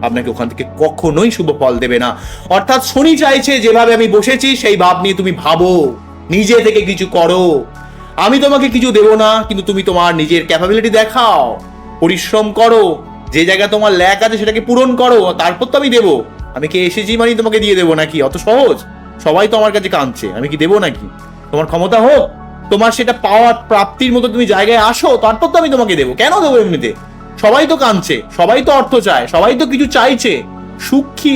আপনাকে ওখান থেকে কখনোই শুভ ফল দেবে না। অর্থাৎ শনি চাইছে যেভাবে আমি বসেছি সেই ভাব নিয়ে তুমি ভাবো, নিজে থেকে কিছু করো। আমি তোমাকে কিছু দেবো না, কিন্তু তুমি তোমার নিজের ক্যাপাবিলিটি দেখাও, পরিশ্রম করো, যে জায়গায় তোমার ল্যাক আছে সেটাকে পূরণ করো, তারপর তো আমি দেবো। আমি কি এসেছি মানে তোমাকে দিয়ে দেবো নাকি? অত সহজ? সবাই তো আমার কাছে কাঁদছে, আমি কি দেবো নাকি? তোমার ক্ষমতা হোক, তোমার সেটা পাওয়ার প্রাপ্তির মতো তুমি জায়গায় আসো, তারপর তো আমি তোমাকে দেবো। কেন দেবো এমনিতে? সবাই তো কাঁদছে, সবাই তো অর্থ চায়, সবাই তো কিছু চাইছে। সুখ কি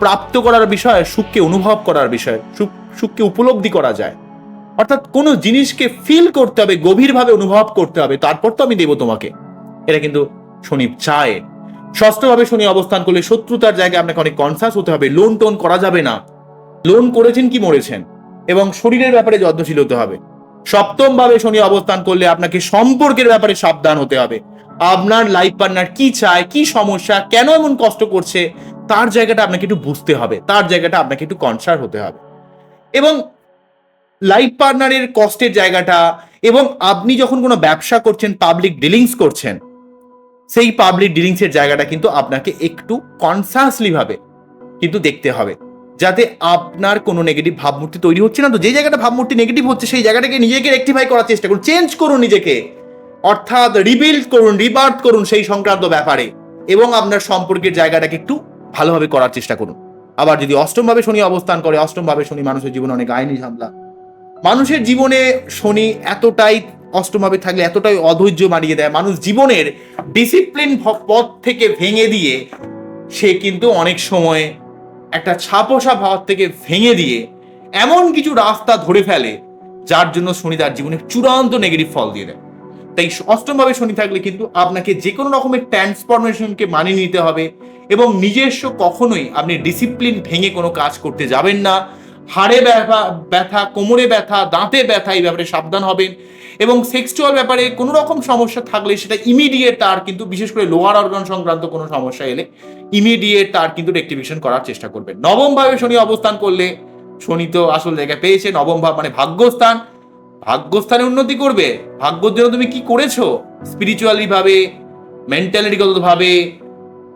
প্রাপ্ত করার বিষয়? সুখকে অনুভব করার বিষয়, সুখকে উপলব্ধি করা যায়। অর্থাৎ কোনো জিনিসকে ফিল করতে হবে, গভীরভাবে অনুভব করতে হবে, তারপর তো আমি দেবো তোমাকে। এটা কিন্তু শনি চায়। ষষ্ঠভাবে শনি অবস্থান করলে শত্রুতার জায়গায় আপনাকে অনেক কনসাস হতে হবে। লোন টোন করা যাবে না, লোন করেছেন কি মরেছেন, এবং শরীরের ব্যাপারে যত্নশীল হতে হবে। সপ্তম ভাবে শনি অবস্থান করলে আপনাকে সম্পর্কের ব্যাপারে সাবধান হতে হবে। আপনার লাইফ পার্টনার কি চায়, কি সমস্যা, কেন এমন কষ্ট করছে, তার জায়গাটা আপনাকে একটু বুঝতে হবে, তার জায়গাটা আপনাকে একটু কনসাস হতে হবে। এবং লাইফ পার্টনারের কষ্টের জায়গাটা, এবং আপনি যখন কোনো ব্যবসা করছেন, পাবলিক ডিলিংস করছেন, সেই পাবলিক ডিলিংসের জায়গাটা কিন্তু আপনাকে একটু কনসাসলি ভাবে কিন্তু দেখতে হবে, যাতে আপনার কোনো নেগেটিভ ভাবমূর্তি তৈরি হচ্ছে না। তো যে জায়গাটা ভাবমূর্তি নেগেটিভ হচ্ছে, সেই জায়গাটাকে নিজেকে রেকটিফাই করার চেষ্টা করুন, চেঞ্জ করুন নিজেকে, অর্থাৎ রিবিল্ড করুন, রিবার্থ করুন সেই সংক্রান্ত ব্যাপারে, এবং আপনার সম্পর্কের জায়গাটাকে একটু ভালোভাবে করার চেষ্টা করুন। আবার যদি অষ্টমভাবে শনি অবস্থান করে, অষ্টমভাবে শনি মানুষের জীবনে অনেক আইনি ঝামেলা, মানুষের জীবনে শনি এতটাই অষ্টমভাবে থাকলে এতটাই অধৈর্য মারিয়ে দেয়, মানুষ জীবনের ডিসিপ্লিন পথ থেকে ভেঙে দিয়ে সে কিন্তু অনেক সময় একটা ছাপোষা ভাব থেকে ভেঙে দিয়ে এমন কিছু রাস্তা ধরে ফেলে, যার জন্য শনি তার জীবনে চূড়ান্ত নেগেটিভ ফল দিয়ে দেয়। তাই অষ্টমভাবে শনি থাকলে কিন্তু আপনাকে যে কোনো রকমের ট্রান্সফরমেশনকে মানিয়ে নিতে হবে, এবং নিজস্ব কখনোই আপনি ডিসিপ্লিন ভেঙে কোনো কাজ করতে যাবেন না। হাড়ে ব্যথা, কোমরে ব্যথা, দাঁতে ব্যথা, এই ব্যাপারে সাবধান হবেন। এবং সেক্সুয়াল ব্যাপারে কোনো রকম সমস্যা থাকলে সেটা ইমিডিয়েট তার কিন্তু, বিশেষ করে লোয়ার অর্গান সংক্রান্ত কোনো সমস্যা এলে ইমিডিয়েট তার কিন্তু রেক্টিফিকেশন করার চেষ্টা করবেন। নবম ভাবে শনি অবস্থান করলে, শনি তো আসল জায়গায় পেয়েছে, নবম ভাব মানে ভাগ্যস্থান, ভাগ্যস্থানে উন্নতি করবে। ভাগ্যের জন্য তুমি কি করেছো স্পিরিচুয়ালি ভাবে, মেন্টালিটিগত ভাবে,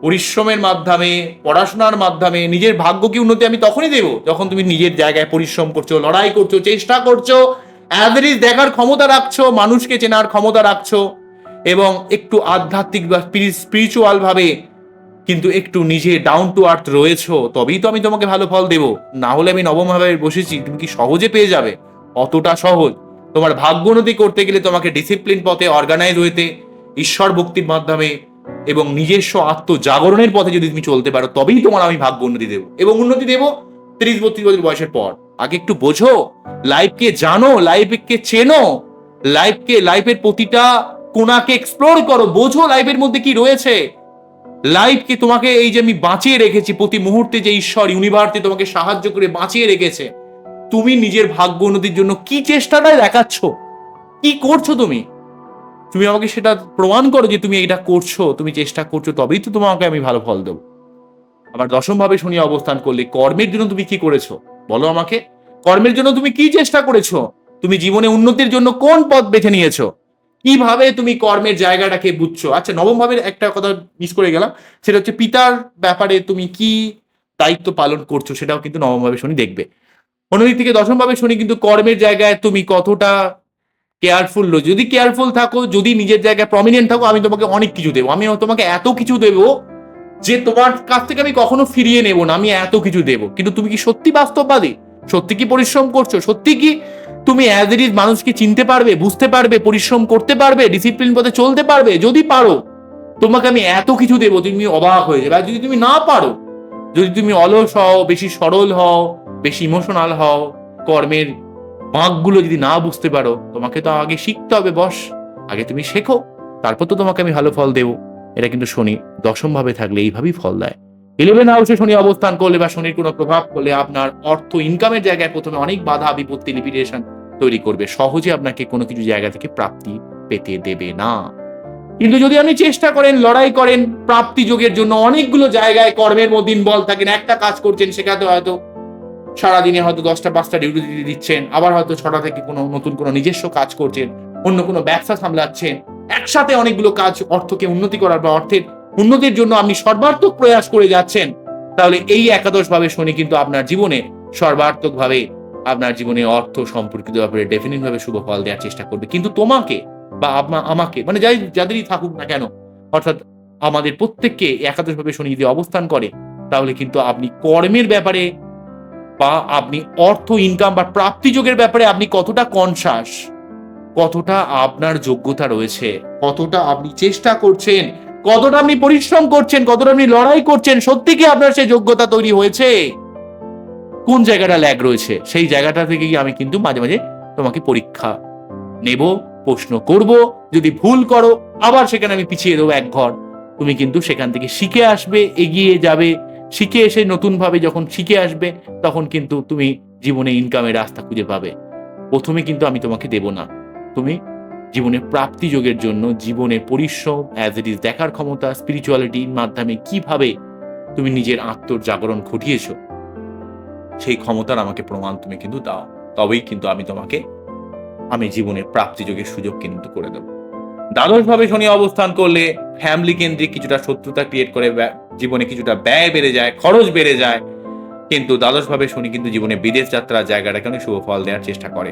পরিশ্রমের মাধ্যমে, পড়াশোনার মাধ্যমে নিজের ভাগ্যকে উন্নতি আমি তখনই দেবো যখন তুমি নিজের জায়গায় পরিশ্রম করছো, লড়াই করছো, চেষ্টা করছো, অ্যাভারেজ দেখার ক্ষমতা রাখছো, মানুষকে চেনার ক্ষমতা রাখছো, এবং একটু আধ্যাত্মিক বা স্পিরিচুয়াল ভাবে কিন্তু একটু নিজে ডাউন টু আর্থ রয়েছো, তবেই তো আমি তোমাকে ভালো ফল দেবো। না হলে আমি নবম ভাবে বসেছি, তুমি কি সহজে পেয়ে যাবে? অতটা সহজ? তোমার ভাগ্য উন্নতি করতে গেলে তোমাকে ডিসিপ্লিন পথে, অর্গানাইজ হইতে, ঈশ্বর ভক্তির মাধ্যমে এবং নিজস্ব আত্মজাগরণের পথে যদি তুমি চলতে পারো, তবেই তোমার আমি ভাগ্য উন্নতি দেবো। এবং উন্নতি দেবো 30-32 বছর বয়সের পর। আগে একটু বোঝো, লাইফকে জানো, লাইফকে চেনো, লাইফের প্রতিটা কোণাকে এক্সপ্লোর করো, বোঝো লাইফের মধ্যে কি রয়েছে। লাইফকে তোমাকে এই যে আমি বাঁচিয়ে রেখেছি, প্রতি মুহূর্তে যে ঈশ্বর ইউনিভার্সে তোমাকে সাহায্য করে বাঁচিয়ে রেখেছে, তুমি নিজের ভাগ্য উন্নতির জন্য কি চেষ্টাটাই দেখাচ্ছ, কি করছো তুমি? তুমি আমাকে সেটা প্রমাণ করো যে তুমি এটা করছো, তুমি চেষ্টা করছো, তবেই তো তোমাকে আমি ভালো ফল দেবো। আবার দশম ভাবে শনি অবস্থান করলে কর্মের জন্য তুমি কি করেছো বলো আমাকে? কর্মের জন্য তুমি কি চেষ্টা করেছো? তুমি জীবনে উন্নতির জন্য কোন পথ বেছে নিয়েছো? কিভাবে তুমি কর্মের জায়গাটাকে বুঝছো? আচ্ছা, নবম ভাবের একটা কথা মিস করে গেলাম, সেটা হচ্ছে পিতার ব্যাপারে তুমি কি দায়িত্ব পালন করছো, সেটাও কিন্তু নবম ভাবে শনি দেখবে। অন্যদিক থেকে দশম ভাবে শনি কিন্তু কর্মের জায়গায় তুমি কতটা কেয়ারফুল। যদি কেয়ারফুল থাকো, যদি নিজের জায়গায় প্রমিনেন্ট থাকো, আমি তোমাকে অনেক কিছু দেবো, আমি তোমাকে এত কিছু দেবো যে তোমার কাছ থেকে আমি কখনো ফিরিয়ে নেবো না, আমি এত কিছু দেবো। কিন্তু তুমি কি সত্যি বাস্তববাদী? সত্যি কি পরিশ্রম করছো? সত্যি কি তুমি অ্যাজ ইট ইজ মানুষকে চিনতে পারবে, বুঝতে পারবে, পরিশ্রম করতে পারবে, ডিসিপ্লিন পথে চলতে পারবে? যদি পারো, তোমাকে আমি এত কিছু দেবো, তুমি অবাক হয়ে যাবে। আর যদি তুমি না পারো, যদি তুমি অলস হও, বেশি সরল হও, বেশি ইমোশনাল হও, কর্মের বাঁকগুলো যদি না বুঝতে পারো, তোমাকে তো আগে শিখতে হবে বস, আগে তুমি শেখো, তারপর তো তোমাকে আমি ভালো ফল দেবো। এটা কিন্তু শনি দশম ভাবে থাকলে এইভাবেই ফল দেয়। 11 হাউসে শনি অবস্থান করলে বা শনির কোনো প্রভাব করলে আপনার অর্থ ইনকামের জায়গায় প্রথমে অনেক বাধা বিপত্তি লিমিটেশন তৈরি করবে, সহজে আপনাকে কোনো কিছু জায়গা থেকে প্রাপ্তি পেতে দেবে না। কিন্তু যদি আপনি চেষ্টা করেন, লড়াই করেন প্রাপ্তি যোগের জন্য, অনেকগুলো জায়গায় কর্মের মধ্যে ইনভলভ থাকেন, একটা কাজ করছেন, সেখানে হয়তো সারাদিনে হয়তো 10টা-5টা ডিউটি দিচ্ছেন, আবার হয়তো 6টা থেকে কোনো নতুন কোনো নিজস্ব কাজ করছেন, অন্য কোনো ব্যবসা সামলাচ্ছেন, একসাথে অনেকগুলো কাজ অর্থকে উন্নতি করার বা অর্থের উন্নতির জন্য আপনি সর্বাত্মক প্রয়াস করে যাচ্ছেন, তাহলে এই একাদশ ভাবে শনি কিন্তু আপনার জীবনে সর্বাত্মক ভাবে আপনার জীবনে অর্থ সম্পর্কিত ব্যাপারে ডেফিনিট ভাবে শুভ ফল দেওয়ার চেষ্টা করবে। কিন্তু তোমাকে বা আমাকে, মানে যাদেরই থাকুক না কেন, অর্থাৎ আমাদের প্রত্যেককে একাদশ ভাবে শনি যদি অবস্থান করে, তাহলে কিন্তু আপনি কর্মের ব্যাপারে বা আপনি অর্থ ইনকাম বা প্রাপ্তিযোগের ব্যাপারে আপনি কতটা কনসাস, কতটা আপনার যোগ্যতা রয়েছে, কতটা আপনি চেষ্টা করছেন, কতটা আপনি পরিশ্রম করছেন, কতটা আপনি লড়াই করছেন, সত্যি কি আপনার সেই যোগ্যতা তৈরি হয়েছে, কোন জায়গাটা ল্যাগ রয়েছে, সেই জায়গাটা থেকে আমি কিন্তু মাঝে মাঝে তোমাকে পরীক্ষা নেব, প্রশ্ন করব। যদি ভুল করো আবার সেখানে আমি পিছিয়ে দেবো এক ঘর। তুমি কিন্তু সেখান থেকে শিখে আসবে, এগিয়ে যাবে। শিখে এসে নতুন ভাবে যখন শিখে আসবে তখন কিন্তু তুমি জীবনে ইনকামের রাস্তা খুঁজে পাবে। প্রথমে কিন্তু আমি তোমাকে দেব না। তুমি জীবনের প্রাপ্তি যোগের জন্য জীবনের পরিশ্রম, অ্যাজ ইট ইজ দেখার ক্ষমতা, স্পিরিচুয়ালিটির মাধ্যমে কিভাবে তুমি নিজের আত্মজাগরণ ঘটিয়েছো, সেই ক্ষমতার আমাকে প্রমাণ তুমি কিন্তু দাও। তবেই কিন্তু আমি জীবনের প্রাপ্তি যোগের সুযোগ কিন্তু করে দেবো। দ্বাদশভাবে শনি অবস্থান করলে ফ্যামিলি কেন্দ্রিক কিছুটা শত্রুতা ক্রিয়েট করে, জীবনে কিছুটা ব্যয় বেড়ে যায়, খরচ বেড়ে যায়। কিন্তু দ্বাদশভাবে শনি কিন্তু জীবনে বিদেশ যাত্রার জায়গাটাকে অনেক শুভ ফল দেওয়ার চেষ্টা করে।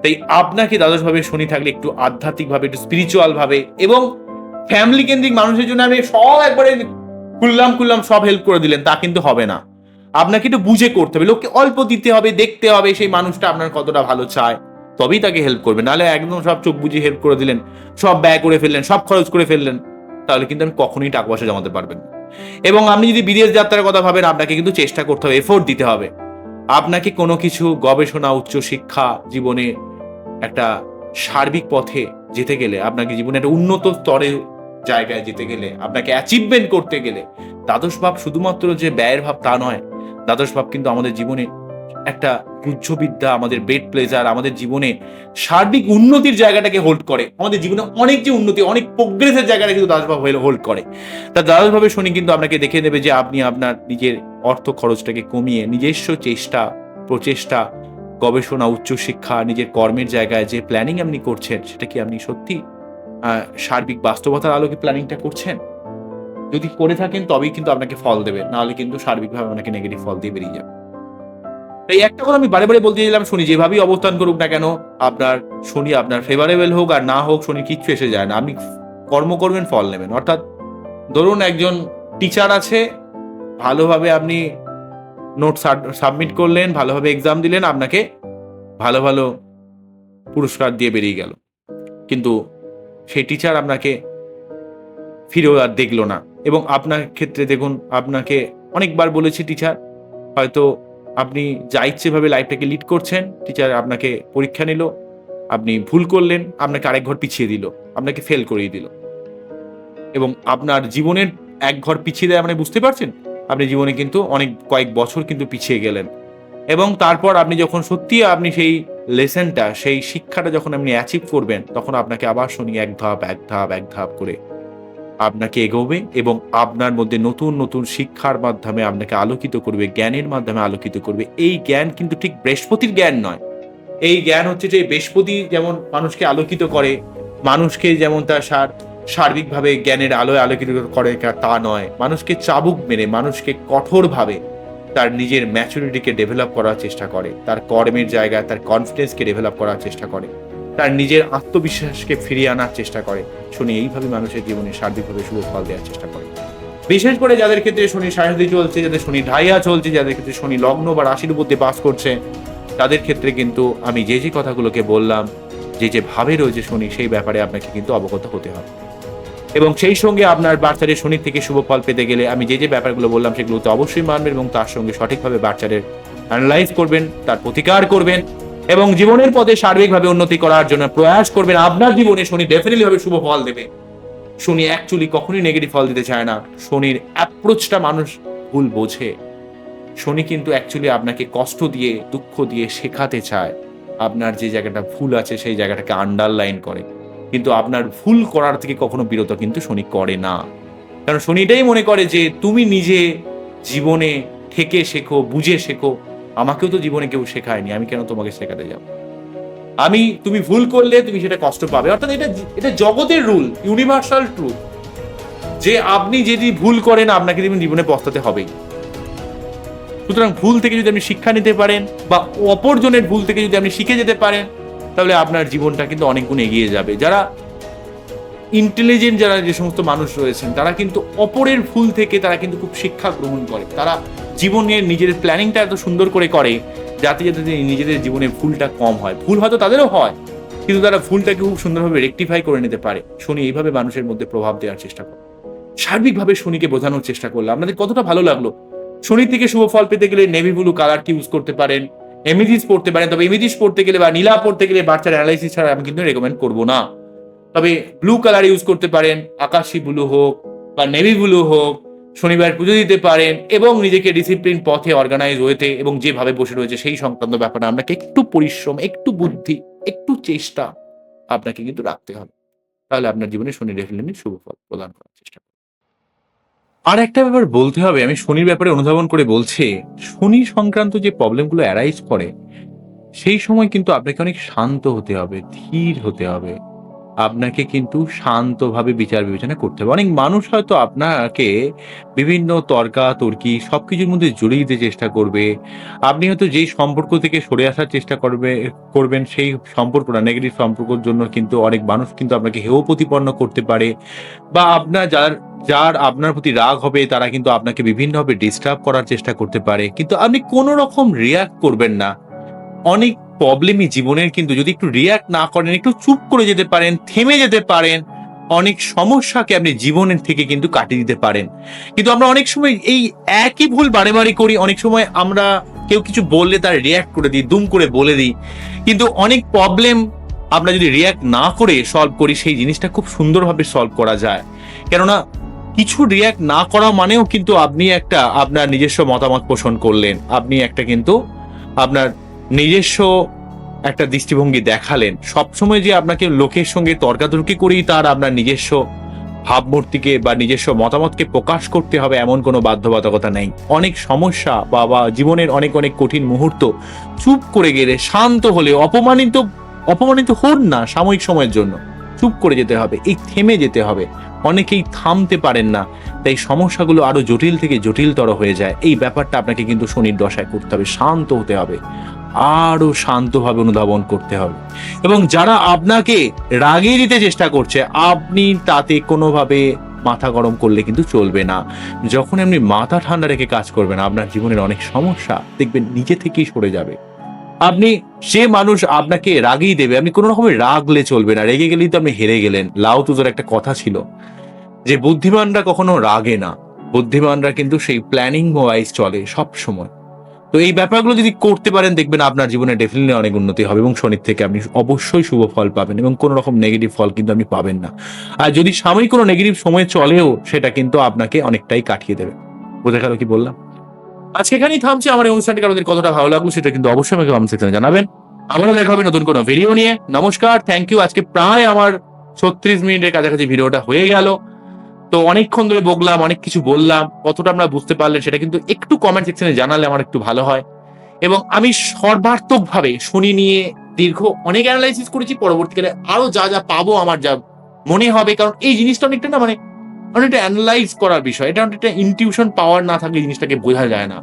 তাই আপনাকে দ্বাদশভাবে শনি থাকলে একটু আধ্যাত্মিকভাবে, একটু স্পিরিচুয়াল ভাবে এবং ফ্যামিলি কেন্দ্রিক মানুষের জন্য আমি সব একবারে খুললাম সব হেল্প করে দিলেন তা কিন্তু হবে না। আপনাকে একটু বুঝে করতে হবে, লোককে অল্প দিতে হবে, দেখতে হবে সেই মানুষটা আপনার কতটা ভালো চায়, তবেই তাকে হেল্প করবে। নাহলে একদম সব চোখ বুঝে হেল্প করে দিলেন, সব ব্যয় করে ফেললেন, সব খরচ করে ফেললেন, তাহলে কিন্তু আমি কখনোই টাকা পয়সা জমাতে পারবেন না। এবং আপনি যদি বিদেশ যাত্রার কথা ভাবেন, আপনাকে কিন্তু চেষ্টা করতে হবে, এফোর্ট দিতে হবে। আপনাকে কোনো কিছু গবেষণা, উচ্চশিক্ষা, জীবনে একটা সার্বিক পথে যেতে গেলে, আপনাকে জীবনে একটা উন্নত স্তরে জায়গায় যেতে গেলে, আপনাকে অ্যাচিভমেন্ট করতে গেলে দ্বাদশ ভাব শুধুমাত্র যে ব্যয়ের ভাব তা নয়। দ্বাদশ ভাব কিন্তু আমাদের জীবনে একটা গুহ্যবিদ্যা, আমাদের বেড প্লেজার, আমাদের জীবনে সার্বিক উন্নতির জায়গাটাকে হোল্ড করে। আমাদের জীবনে অনেক যে উন্নতি, অনেক প্রোগ্রেসের জায়গাটা কিন্তু দ্বাদশ ভাব হোল্ড করে। তা দ্বাদশ ভাবে শনি কিন্তু আপনাকে দেখে দেবে যে আপনি আপনার নিজের অর্থ খরচটাকে কমিয়ে নিজস্ব চেষ্টা, প্রচেষ্টা, গবেষণা, উচ্চশিক্ষা, নিজের কর্মের জায়গায় যে প্ল্যানিং আপনি করছেন, সেটা কি আপনি সত্যি সার্বিক বাস্তবতার আলোকে প্ল্যানিংটা করছেন? যদি করে থাকেন তবেই কিন্তু আপনাকে ফল দেবে, নাহলে কিন্তু সার্বিকভাবে আপনাকে নেগেটিভ ফল দিয়ে বেরিয়ে যাবে। এই একটা কথা আমি বারে বারে বলতে চাইলাম, শনি যেভাবেই অবস্থান করুক না কেন, আপনার শনি আপনার ফেভারেবল হোক আর না হোক, শনি কিচ্ছু এসে যায় না। আপনি কর্ম করবেন, ফল নেবেন। অর্থাৎ ধরুন একজন টিচার আছে, ভালোভাবে আপনি নোট সাবমিট করলেন, ভালোভাবে এক্সাম দিলেন, আপনাকে ভালো ভালো পুরস্কার দিয়ে বেরিয়ে গেল, কিন্তু সেই টিচার আপনাকে ফিরেও আর দেখলো না। এবং আপনার ক্ষেত্রে দেখুন, আপনাকে অনেকবার বলেছে টিচার, হয়তো আপনি যা ইচ্ছে ভাবে লাইফটাকে লিড করছেন, টিচার আপনাকে পরীক্ষা নিল, আপনি ভুল করলেন, আপনাকে আরেক ঘর পিছিয়ে দিল, আপনাকে ফেল করিয়ে দিল। এবং আপনার জীবনের এক ঘর পিছিয়ে দেয়, মানে বুঝতে পারছেন, আপনি জীবনে কিন্তু অনেক কয়েক বছর কিন্তু পিছিয়ে গেলেন। এবং তারপর আপনি যখন সত্যি আপনি সেই লেসনটা, সেই শিক্ষাটা যখন আপনি অ্যাচিভ করবেন, তখন আপনাকে আবার শনি এক ধাপ করে আপনাকে এগোবে এবং আপনার মধ্যে নতুন নতুন শিক্ষার মাধ্যমে আপনাকে আলোকিত করবে, জ্ঞানের মাধ্যমে আলোকিত করবে। এই জ্ঞান কিন্তু ঠিক বৃহস্পতির জ্ঞান নয়। এই জ্ঞান হচ্ছে যে বৃহস্পতি যেমন মানুষকে আলোকিত করে, মানুষকে যেমন তার সার্বিকভাবে জ্ঞানের আলোয় আলোকিত করে তা নয়। মানুষকে চাবুক মেরে, মানুষকে কঠোরভাবে তার নিজের ম্যাচুরিটিকে ডেভেলপ করার চেষ্টা করে, তার কর্মের জায়গায় তার কনফিডেন্সকে ডেভেলপ করার চেষ্টা করে, তার নিজের আত্মবিশ্বাসকে ফিরিয়ে আনার চেষ্টা করে। শনি এইভাবে মানুষের জীবনে সার্বিকভাবে শুভ ফল দেওয়ার চেষ্টা করে। বিশেষ করে যাদের ক্ষেত্রে শনি সাড়ে চলছে, যাদের শনি ঢাইয়া চলছে, যাদের ক্ষেত্রে শনি লগ্ন বা রাশির উপর দিয়ে পাস করছে, তাদের ক্ষেত্রে কিন্তু আমি যে যে কথাগুলোকে বললাম, যে ভাবে রয়েছে শনি, সেই ব্যাপারে আপনাকে কিন্তু অবগত হতে হবে। এবং সেই সঙ্গে আপনার বাচ্চাদের শনি থেকে শুভ ফল পেতে গেলে আমি যে ব্যাপারগুলো বললাম সেগুলোতে অবশ্যই মানবেন এবং তার সঙ্গে সঠিকভাবে বাচ্চাদের অ্যানালাইজ করবেন, তার প্রতিকার করবেন এবং জীবনের পথে সার্বিকভাবে উন্নতি করার জন্য প্রয়াস করবেন। আপনার জীবনে শনি ডেফিনেটলি ভাবে শুভ ফল দেবে। শনি অ্যাকচুয়ালি কখনোই নেগেটিভ ফল দিতে চায় না। শনির অ্যাপ্রোচটা মানুষ ভুল বোঝে। শনি কিন্তু অ্যাকচুয়ালি আপনাকে কষ্ট দিয়ে, দুঃখ দিয়ে শেখাতে চায়। আপনার যে জায়গাটা ভুল আছে সেই জায়গাটাকে আন্ডারলাইন করে, কিন্তু আপনার ভুল করার থেকে কখনো বিরত কিন্তু শনি করে না। কারণ শনি এটাই মনে করে যে তুমি নিজে জীবনে থেকে শেখো, বুঝে শেখো। আমাকেও তো জীবনে কেউ শেখায়নি, আমি কেন তোমাকে শেখাতে যাব? তুমি ভুল করলে তুমি সেটা কষ্ট পাবে। অর্থাৎ এটা জগতের রুল, ইউনিভার্সাল ট্রুথ, যে আপনি যদি ভুল করেন আপনাকে জীবনে পস্তাতে হবেই। সুতরাং ভুল থেকে যদি আপনি শিক্ষা নিতে পারেন বা অপরজনের ভুল থেকে যদি আপনি শিখে যেতে পারেন, তাহলে আপনার জীবনটা কিন্তু অনেক গুণ এগিয়ে যাবে। যারা ইন্টেলিজেন্ট, যারা যে সমস্ত মানুষ রয়েছেন, তারা কিন্তু অপরের ভুল থেকে তারা কিন্তু খুব শিক্ষা গ্রহণ করে। তারা জীবনের নিজের প্ল্যানিংটা এত সুন্দর করে করে যাতে যাতে নিজেদের জীবনে ভুলটা কম হয়। ভুল হয়তো তাদেরও হয়, কিন্তু তারা ভুলটাকে খুব সুন্দরভাবে রেকটিফাই করে নিতে পারে। শনি এইভাবে মানুষের মধ্যে প্রভাব দেওয়ার চেষ্টা করে। সার্বিকভাবে শনিকে বোঝানোর চেষ্টা করলাম, আপনাদের কতটা ভালো লাগলো। শনির থেকে শুভ ফল পেতে গেলে নেভি ব্লু কালারটি ইউজ করতে পারেন, এমিথিস পড়তে পারেন। তবে এমিথিস পড়তে গেলে বা নীলা পড়তে গেলে বাচ্চার অ্যানালাইসিস ছাড়া আমি কিন্তু রেকমেন্ড করবো না। তবে ব্লু কালার ইউজ করতে পারেন, আকাশি ব্লু হোক বা নেভি ব্লু হোক। শনিবার পুজো দিতে পারেন এবং নিজেকে ডিসিপ্লিন পথে অর্গানাইজ হইতে এবং যেভাবে বসে রয়েছে সেই সংক্রান্ত ব্যাপারে আপনাকে একটু পরিশ্রম, একটু বুদ্ধি, একটু চেষ্টা আপনাকে কিন্তু রাখতে হবে। তাহলে আপনার জীবনে শনি ডেফিনেটলি শুভ ফল প্রদান করার চেষ্টা করবে। আর একটা ব্যাপার বলতে হবে, আমি শনির ব্যাপারে অনুধাবন করে বলছি, শনি সংক্রান্ত যে প্রবলেমগুলো অ্যারাইজ করে সেই সময় কিন্তু আপনাকে অনেক শান্ত হতে হবে, ধীর হতে হবে। আপনাকে কিন্তু শান্তভাবে বিচার বিবেচনা করতে হবে। অনেক মানুষ হয়তো আপনাকে বিভিন্ন তর্কাতর্কি সবকিছুর মধ্যে জড়িয়ে দিতে চেষ্টা করবে। আপনি হয়তো যেই সম্পর্ক থেকে সরে আসার চেষ্টা করবেন সেই সম্পর্কটা নেগেটিভ সম্পর্কের জন্য কিন্তু অনেক মানুষ কিন্তু আপনাকে হেয় প্রতিপন্ন করতে পারে। বা আপনার যার আপনার প্রতি রাগ হবে তারা কিন্তু আপনাকে বিভিন্নভাবে ডিস্টার্ব করার চেষ্টা করতে পারে। কিন্তু আপনি কোনো রকম রিঅ্যাক্ট করবেন না। অনেক প্রবলেমই জীবনের কিন্তু যদি একটু রিঅ্যাক্ট না করেন, একটু চুপ করে যেতে পারেন, থেমে যেতে পারেন, অনেক সমস্যাকে আপনি জীবনের থেকে কিন্তু কাটিয়ে দিতে পারেন। কিন্তু আমরা অনেক সময় এই একই ভুল বারে বারে করি। অনেক সময় আমরা কেউ কিছু বললে তার রিঅ্যাক্ট করে দিই, দুম করে বলে দিই। কিন্তু অনেক প্রবলেম আমরা যদি রিঅ্যাক্ট না করে সলভ করি সেই জিনিসটা খুব সুন্দরভাবে সলভ করা যায়। কেননা কিছু রিঅ্যাক্ট না করা মানেও কিন্তু আপনি একটা আপনার নিজস্ব মতামত পোষণ করলেন, আপনি একটা কিন্তু আপনার নিজস্ব একটা দৃষ্টিভঙ্গি দেখালেন। সবসময় যে আপনাকে লোকের সঙ্গে তর্কাতর্কি করেই তার আপনার নিজস্ব ভাবমূর্তিকে বা নিজস্ব মতামতকে প্রকাশ করতে হবে এমন কোনো বাধ্যবাধকতা নেই। অনেক সমস্যা বা জীবনের অনেক অনেক কঠিন মুহূর্ত চুপ করে গেলে, শান্ত হলে, অপমানিত হন না সাময়িক সময়ের জন্য, চুপ করে যেতে হবে, এই থেমে যেতে হবে। অনেকেই থামতে পারেন না, তাই সমস্যাগুলো আরো জটিল থেকে জটিলতর হয়ে যায়। এই ব্যাপারটা আপনাকে কিন্তু শনির দশায় করতে হবে, শান্ত হতে হবে, আরো শান্তভাবে অনুধাবন করতে হবে। এবং যারা আপনাকে রাগিয়ে দিতে চেষ্টা করছে, আপনি তাতে কোনোভাবে মাথা গরম করলে কিন্তু চলবে না। যখন আপনি মাথা ঠান্ডা রেখে কাজ করবেন, আপনার জীবনের অনেক সমস্যা দেখবেন নিজে থেকেই সরে যাবে। আপনি যে মানুষ আপনাকে রাগিয়ে দেবে, আপনি কোনো রকমের রাগলে চলবে না। রেগে গেলেই তো আপনি হেরে গেলেন। লাও তুজোর একটা কথা ছিল যে বুদ্ধিমানরা কখনো রাগে না, বুদ্ধিমানরা কিন্তু সেই প্ল্যানিং ওয়াইজ চলে সব সময়। তো এই ব্যাপারগুলো যদি করতে পারেন দেখবেন আপনার জীবনে ডেফিনেটলি অনেক উন্নতি হবে এবং শনির থেকে আপনি অবশ্যই শুভ ফল পাবেন এবং কোনো রকম নেগেটিভ ফল কিন্তু আপনি পাবেন না। আর যদি সাময়িক কোনো নেগেটিভ সময় চলেও সেটা কিন্তু আপনাকে অনেকটাই কাটিয়ে দেবে। বোঝা গেল কি বললাম? আজকে এখানেই থামছি। আমার এই অনুষ্ঠানটি আপনাদের কতটা ভালো লাগলো সেটা কিন্তু অবশ্যই আমাকে কমেন্ট সেকশনে জানাবেন। আবারও দেখা হবে নতুন কোনো ভিডিও নিয়ে। নমস্কার, থ্যাংক ইউ। আজকে প্রায় আমার 36 মিনিটের কাছাকাছি ভিডিওটা হয়ে গেল। তো অনেকক্ষণ ধরে বকলাম, অনেক কিছু বললাম, কতটা আমরা বুঝতে পারলেন সেটা কিন্তু একটু কমেন্ট সেকশনে জানালে আমার একটু ভালো হয়। এবং আমি সর্বাত্মকভাবে শনি নিয়ে দীর্ঘ অনেক অ্যানালাইসিস করেছি। পরবর্তীকালে আরো যা যা পাবো আমার যা মনে হবে, কারণ এই জিনিসটা অনেকটা না অনেকটা অ্যানালাইজ করার বিষয়। এটা অনেকটা ইনটিউশন পাওয়ার না থাকলে জিনিসটাকে বোঝা যায় না।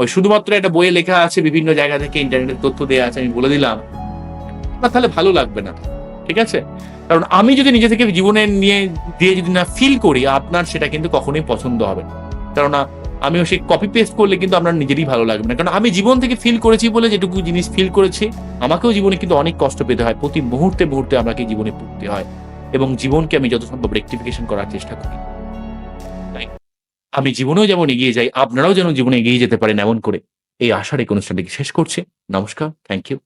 ওই শুধুমাত্র একটা বইয়ে লেখা আছে, বিভিন্ন জায়গা থেকে ইন্টারনেটের তথ্য দেওয়া আছে, আমি বলে দিলাম না, তাহলে ভালো লাগবে না। ঠিক আছে? কারণ আমি যদি নিজে থেকে জীবনে নিয়ে দিয়ে যদি না ফিল করি, আপনার সেটা কিন্তু কখনোই পছন্দ হবে না। কারণ আমিও সেই কপি পেস্ট করলে কিন্তু আপনার নিজেরই ভালো লাগবে না। কারণ আমি জীবন থেকে ফিল করেছি বলে যেটুকু জিনিস ফিল করেছি, আমাকেও জীবনে কিন্তু অনেক কষ্ট পেতে হয়। প্রতি মুহূর্তে মুহূর্তে আমাকে জীবনে পড়তে হয় এবং জীবনকে আমি যত সম্ভব রেকটিফিকেশন করার চেষ্টা করি। তাই আমি জীবনেও যেমন এগিয়ে যাই, আপনারাও যেন জীবনে এগিয়ে যেতে পারেন এমন করে এই আশার এই অনুষ্ঠানটিকে শেষ করছি। নমস্কার, থ্যাংক ইউ।